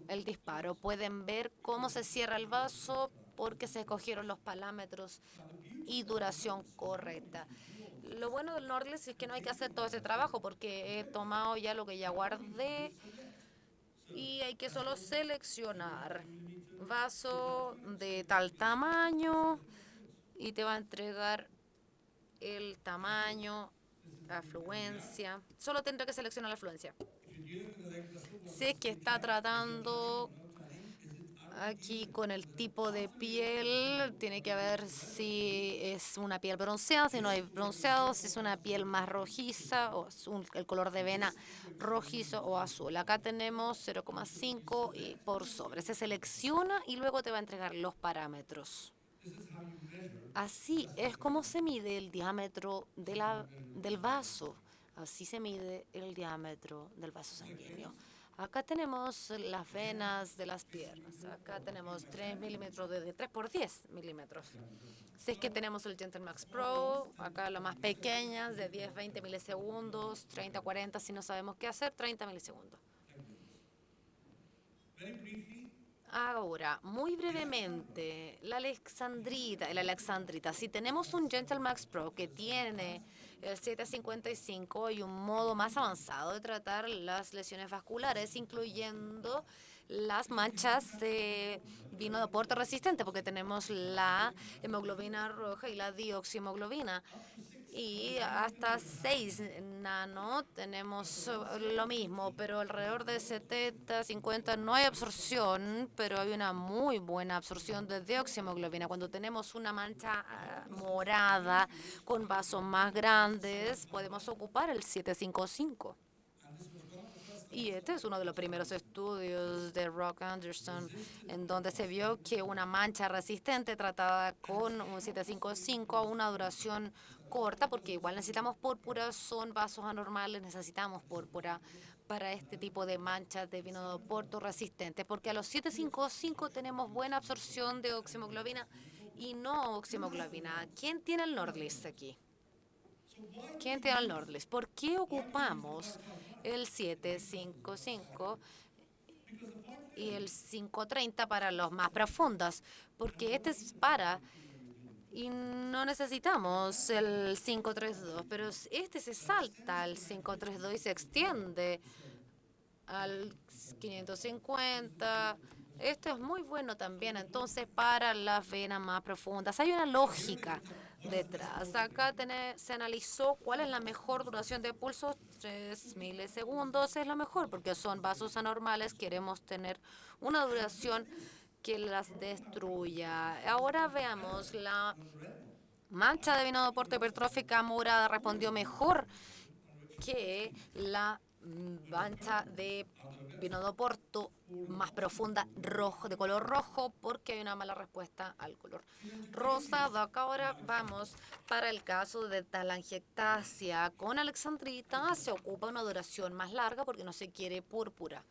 el disparo. Pueden ver cómo se cierra el vaso porque se escogieron los parámetros y duración correcta. Lo bueno del Nordlis es que no hay que hacer todo ese trabajo porque he tomado ya lo que ya guardé y hay que solo seleccionar vaso de tal tamaño y te va a entregar el tamaño, la afluencia. Solo tendrá que seleccionar la afluencia. Si es que está tratando aquí con el tipo de piel, tiene que ver si es una piel bronceada, si no hay bronceado, si es una piel más rojiza o el color de vena rojizo o azul. Acá tenemos 0,5 y por sobre. Se selecciona y luego te va a entregar los parámetros. Así es como se mide el diámetro del vaso. Así se mide el diámetro del vaso sanguíneo. Acá tenemos las venas de las piernas. Acá tenemos 3 milímetros de 3 por 10 milímetros. Si es que tenemos el GentleMax Pro, acá las más pequeñas de 10, 20 milisegundos, 30, 40, si no sabemos qué hacer, 30 milisegundos. Ahora, muy brevemente, el Alexandrita. Si tenemos un GentleMax Pro que tiene el 755 y un modo más avanzado de tratar las lesiones vasculares, incluyendo las manchas de vino de Oporto resistente, porque tenemos la hemoglobina roja y la dioxihemoglobina. Y hasta 6 nano tenemos lo mismo, pero alrededor de 70, 50 no hay absorción, pero hay una muy buena absorción de dioxihemoglobina. Cuando tenemos una mancha morada con vasos más grandes, podemos ocupar el 755. Y este es uno de los primeros estudios de Rock Anderson, en donde se vio que una mancha resistente tratada con un 755 a una duración corta, porque igual necesitamos púrpura, son vasos anormales, necesitamos púrpura para este tipo de manchas de vino de Oporto resistente, porque a los 755 tenemos buena absorción de oxihemoglobina y no oxihemoglobina. ¿Quién tiene el Nordlis aquí? ¿Quién tiene el Nordlis? ¿Por qué ocupamos el 755 y el 530 para los más profundos, porque este es para y no necesitamos el 532, pero este se salta al 532 y se extiende al 550. Esto es muy bueno también, entonces, para las venas más profundas. Hay una lógica detrás. Acá se analizó cuál es la mejor duración de pulso. 3 milisegundos es la mejor, porque son vasos anormales. Queremos tener una duración que las destruya. Ahora veamos la mancha de venodoporto hipertrófica morada respondió mejor que la mancha de venodoporto más profunda rojo, de color rojo, porque hay una mala respuesta al color rosado. Acá ahora vamos para el caso de telangiectasia con alexandrita. Se ocupa una duración más larga porque no se quiere púrpura.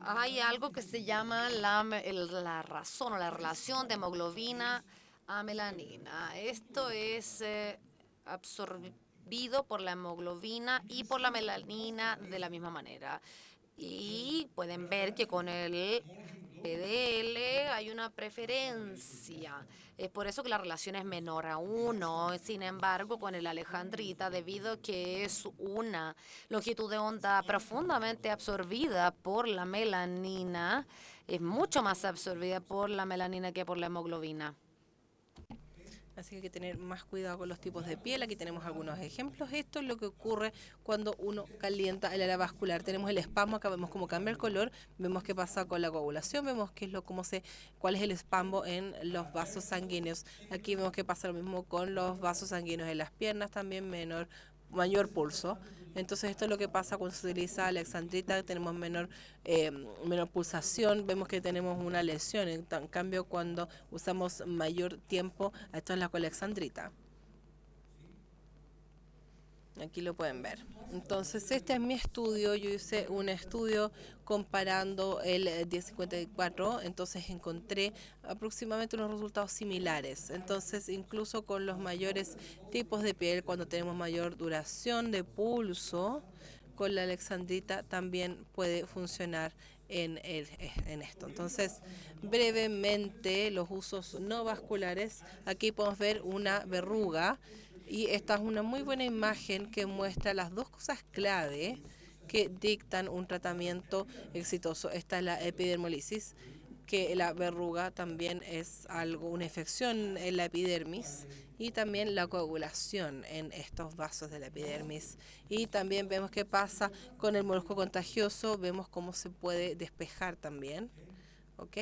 Hay algo que se llama la razón o la relación de hemoglobina a melanina. Esto es absorbido por la hemoglobina y por la melanina de la misma manera. Y pueden ver que con el PDL hay una preferencia. Es por eso que la relación es menor a 1. Sin embargo, con el alejandrita, debido a que es una longitud de onda profundamente absorbida por la melanina, es mucho más absorbida por la melanina que por la hemoglobina. Así que hay que tener más cuidado con los tipos de piel. Aquí tenemos algunos ejemplos. Esto es lo que ocurre cuando uno calienta el área vascular. Tenemos el espasmo, acá vemos cómo cambia el color, vemos qué pasa con la coagulación, vemos qué es cuál es el espasmo en los vasos sanguíneos. Aquí vemos que pasa lo mismo con los vasos sanguíneos en las piernas, también mayor pulso. Entonces esto es lo que pasa cuando se utiliza alexandrita, tenemos menor pulsación, vemos que tenemos una lesión. En cambio, cuando usamos mayor tiempo, esto es la coalexandrita. Aquí lo pueden ver. Entonces, este es mi estudio. Yo hice un estudio comparando el 1054. Entonces, encontré aproximadamente unos resultados similares. Entonces, incluso con los mayores tipos de piel, cuando tenemos mayor duración de pulso, con la alexandrita también puede funcionar en esto. Entonces, brevemente, los usos no vasculares. Aquí podemos ver una verruga. Y esta es una muy buena imagen que muestra las dos cosas clave que dictan un tratamiento exitoso. Esta es la epidermolisis, que la verruga también es una infección en la epidermis, y también la coagulación en estos vasos de la epidermis. Y también vemos qué pasa con el molusco contagioso, vemos cómo se puede despejar también. ¿Ok?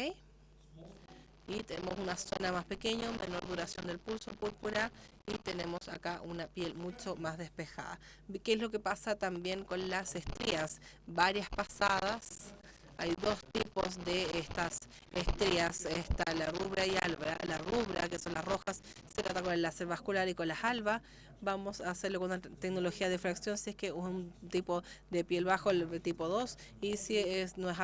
Y tenemos una zona más pequeña, menor duración del pulso púrpura, y tenemos acá una piel mucho más despejada. ¿Qué es lo que pasa también con las estrías? Varias pasadas. Hay dos tipos de estas estrías, está la rubra y alba. La rubra, que son las rojas, se trata con el láser vascular, y con las albas vamos a hacerlo con una tecnología de fracción si es que es un tipo de piel bajo, el tipo 2, y si no es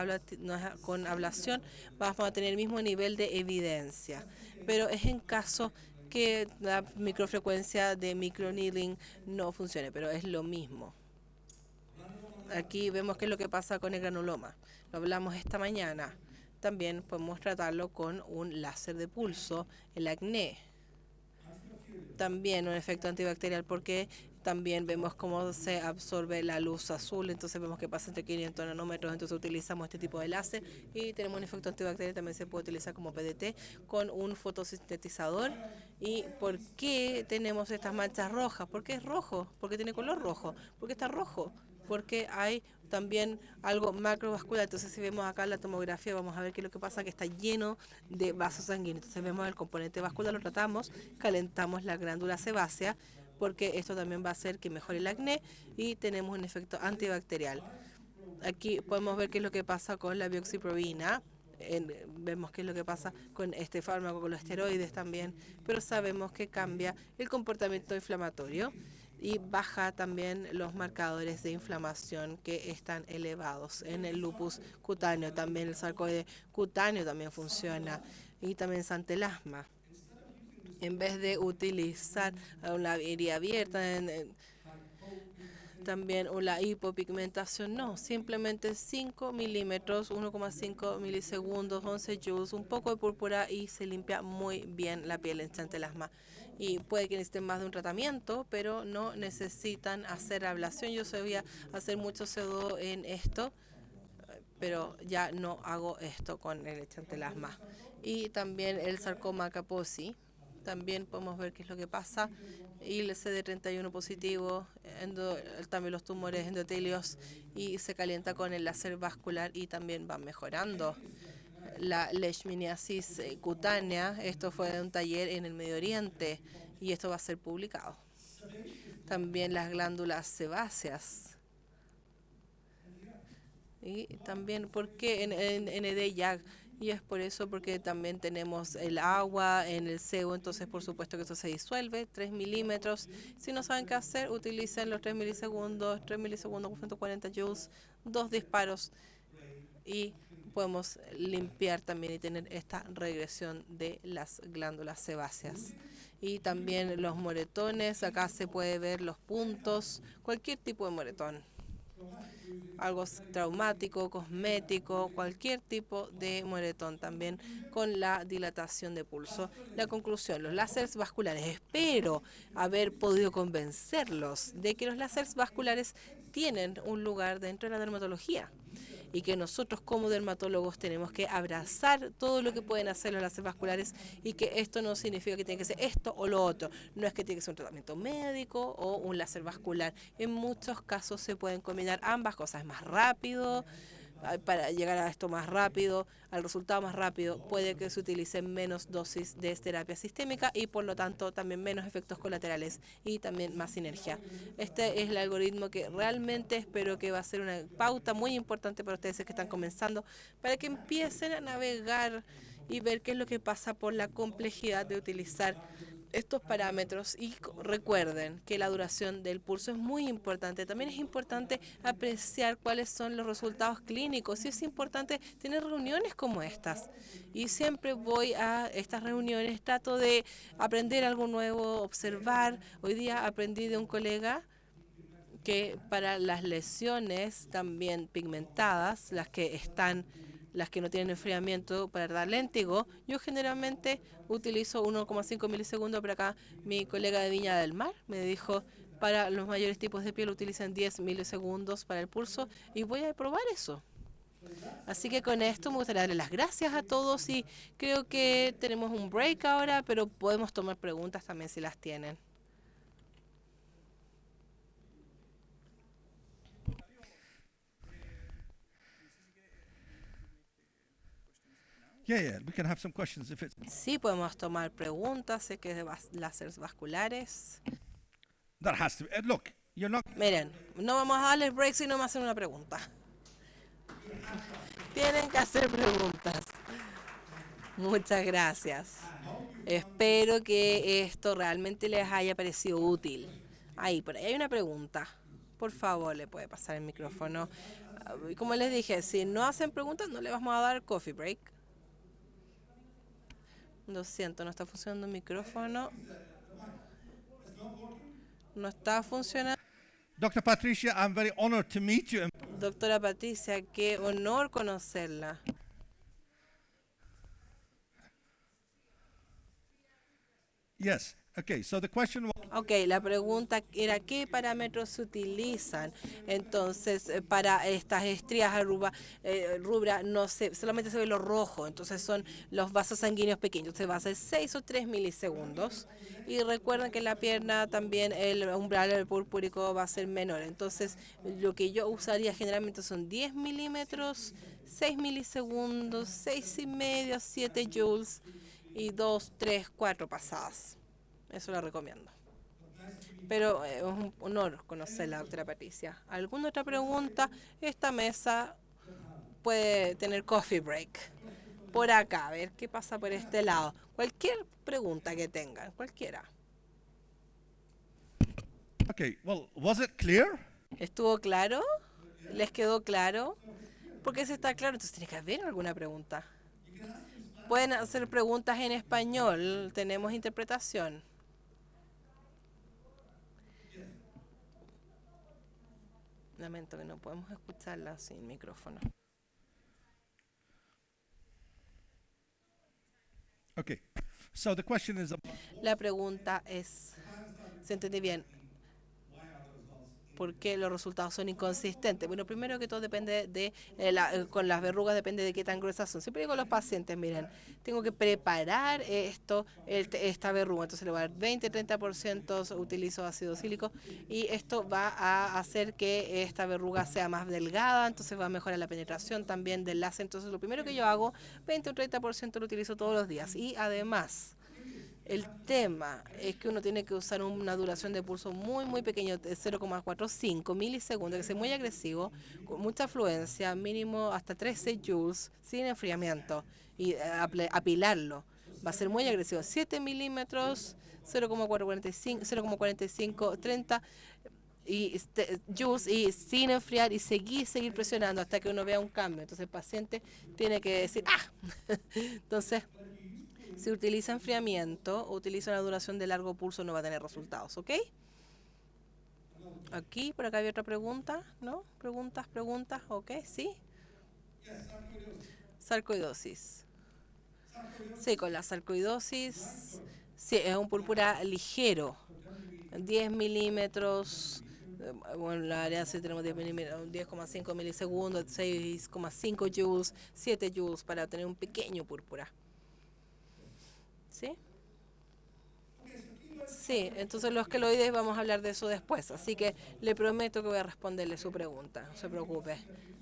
con ablación, vamos a tener el mismo nivel de evidencia. Pero es en caso que la microfrecuencia de microneedling no funcione, pero es lo mismo. Aquí vemos qué es lo que pasa con el granuloma. Lo hablamos esta mañana. También podemos tratarlo con un láser de pulso, el acné. También un efecto antibacterial, porque también vemos cómo se absorbe la luz azul. Entonces vemos que pasa entre 500 nanómetros. Entonces utilizamos este tipo de láser y tenemos un efecto antibacterial. También se puede utilizar como PDT con un fotosintetizador. ¿Y por qué tenemos estas manchas rojas? ¿Por qué es rojo? ¿Por qué tiene color rojo? ¿Por qué está rojo? Porque hay también algo macrovascular. Entonces, si vemos acá la tomografía, vamos a ver qué es lo que pasa, que está lleno de vasos sanguíneos. Entonces, vemos el componente vascular, lo tratamos, calentamos la glándula sebácea, porque esto también va a hacer que mejore el acné, y tenemos un efecto antibacterial. Aquí podemos ver qué es lo que pasa con la bioxiprovina. Vemos qué es lo que pasa con este fármaco, con los esteroides también, pero sabemos que cambia el comportamiento inflamatorio y baja también los marcadores de inflamación que están elevados en el lupus cutáneo. También el sarcoide cutáneo también funciona, y también santelasma. En vez de utilizar una herida abierta, También la hipopigmentación, no, simplemente 5 milímetros, 1,5 milisegundos, 11 joules, un poco de púrpura y se limpia muy bien la piel en Chantelasma. Y puede que necesiten más de un tratamiento, pero no necesitan hacer ablación. Yo sabía hacer mucho CO2 en esto, pero ya no hago esto con el Chantelasma. Y también el sarcoma Kaposi, también podemos ver qué es lo que pasa. Y el CD31 positivo, también los tumores endotelios, y se calienta con el láser vascular y también van mejorando. La leishmaniasis cutánea, esto fue de un taller en el Medio Oriente y esto va a ser publicado. También las glándulas sebáceas. Y también, ¿por qué en EDYAG? Y es por eso, porque también tenemos el agua en el sebo, entonces por supuesto que eso se disuelve, 3 milímetros. Si no saben qué hacer, utilicen los 3 milisegundos con 140 joules, 2 disparos y podemos limpiar también y tener esta regresión de las glándulas sebáceas. Y también los moretones, acá se puede ver los puntos, cualquier tipo de moretón. Algo traumático, cosmético, cualquier tipo de moretón, también con la dilatación de pulso. La conclusión, los láseres vasculares, espero haber podido convencerlos de que los láseres vasculares tienen un lugar dentro de la dermatología y que nosotros como dermatólogos tenemos que abrazar todo lo que pueden hacer los láseres vasculares y que esto no significa que tiene que ser esto o lo otro. No es que tiene que ser un tratamiento médico o un láser vascular. En muchos casos se pueden combinar ambas cosas. Es más rápido, para llegar a esto más rápido, al resultado más rápido, puede que se utilicen menos dosis de terapia sistémica y por lo tanto también menos efectos colaterales y también más sinergia. Este es el algoritmo que realmente espero que va a ser una pauta muy importante para ustedes que están comenzando, para que empiecen a navegar y ver qué es lo que pasa por la complejidad de utilizar estos parámetros. Y recuerden que la duración del pulso es muy importante. También es importante apreciar cuáles son los resultados clínicos y es importante tener reuniones como estas. Y siempre voy a estas reuniones, trato de aprender algo nuevo, observar. Hoy día aprendí de un colega que para las lesiones también pigmentadas, las que no tienen enfriamiento para dar léntigo, yo generalmente utilizo 1,5 milisegundos, pero acá mi colega de Viña del Mar me dijo, para los mayores tipos de piel utilizan 10 milisegundos para el pulso y voy a probar eso. Así que con esto me gustaría darle las gracias a todos y creo que tenemos un break ahora, pero podemos tomar preguntas también si las tienen. Yeah, we can have some questions if it's... Sí, podemos tomar preguntas, sé que es de láseres vasculares. That has to be... look, you're not... Miren, no vamos a darles break si no me hacen una pregunta. Tienen que hacer preguntas. Muchas gracias. Espero que esto realmente les haya parecido útil. Ahí, por ahí hay una pregunta. Por favor, le puede pasar el micrófono. Como les dije, si no hacen preguntas, no le vamos a dar coffee break. Lo siento, no está funcionando el micrófono. No está funcionando. Dr. Patricia, I'm very honored to meet you. Doctora Patricia, qué honor conocerla. Yes. Okay, so the question was... Ok, la pregunta era ¿qué parámetros se utilizan? Entonces, para estas estrías rubra, no se, solamente se ve lo rojo, entonces son los vasos sanguíneos pequeños, se va a hacer 6 o 3 milisegundos. Y recuerden que en la pierna también el umbral purpúrico va a ser menor, entonces lo que yo usaría generalmente son 10 milímetros, 6 milisegundos, 6,5, 7 joules y 2, 3, 4 pasadas. Eso lo recomiendo. Pero es un honor conocer a la doctora Patricia. ¿Alguna otra pregunta? Esta mesa puede tener coffee break. Por acá, a ver qué pasa por este lado. Cualquier pregunta que tengan, cualquiera. Okay, well, was it clear? ¿Estuvo claro? ¿Les quedó claro? Porque si está claro, entonces tiene que haber alguna pregunta. Pueden hacer preguntas en español, tenemos interpretación. Lamento que no podemos escucharla sin micrófono. Okay. So the question is, La pregunta es, ¿se entiende bien? ¿Por qué los resultados son inconsistentes? Bueno, primero que todo depende de, con las verrugas depende de qué tan gruesas son. Siempre digo a los pacientes, miren, tengo que preparar esta verruga, entonces le voy a dar 20-30%, utilizo ácido cílico y esto va a hacer que esta verruga sea más delgada, entonces va a mejorar la penetración también del láser. Entonces lo primero que yo hago, 20 o 30% lo utilizo todos los días y además el tema es que uno tiene que usar una duración de pulso muy pequeño, de 0,45 milisegundos, que es muy agresivo, con mucha afluencia, mínimo hasta 13 joules, sin enfriamiento, y apilarlo. Va a ser muy agresivo, 7 milímetros, 0,45, 30 joules y sin enfriar y seguir presionando hasta que uno vea un cambio. Entonces el paciente tiene que decir, ¡ah! Entonces, si utiliza enfriamiento o utiliza una duración de largo pulso no va a tener resultados, ¿ok? Aquí, por acá había otra pregunta, ¿no? Preguntas, ¿ok? ¿Sí? Sarcoidosis. Sí, con la sarcoidosis, sí, es un púrpura ligero, 10 milímetros, bueno, en la área sí tenemos 10 milímetros, 10,5 milisegundos, 6,5 joules, 7 joules para tener un pequeño púrpura. ¿Sí? Sí, entonces los queloides vamos a hablar de eso después, así que le prometo que voy a responderle su pregunta, no se preocupe.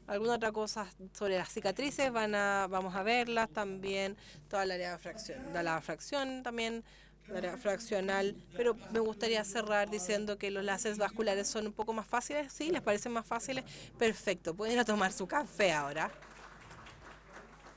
¿Alguna otra cosa sobre las cicatrices? Vamos a verlas también, toda el área de la fracción también, la área fraccional, pero me gustaría cerrar diciendo que los láseres vasculares son un poco más fáciles, ¿sí? ¿Les parecen más fáciles? Perfecto, pueden ir a tomar su café ahora.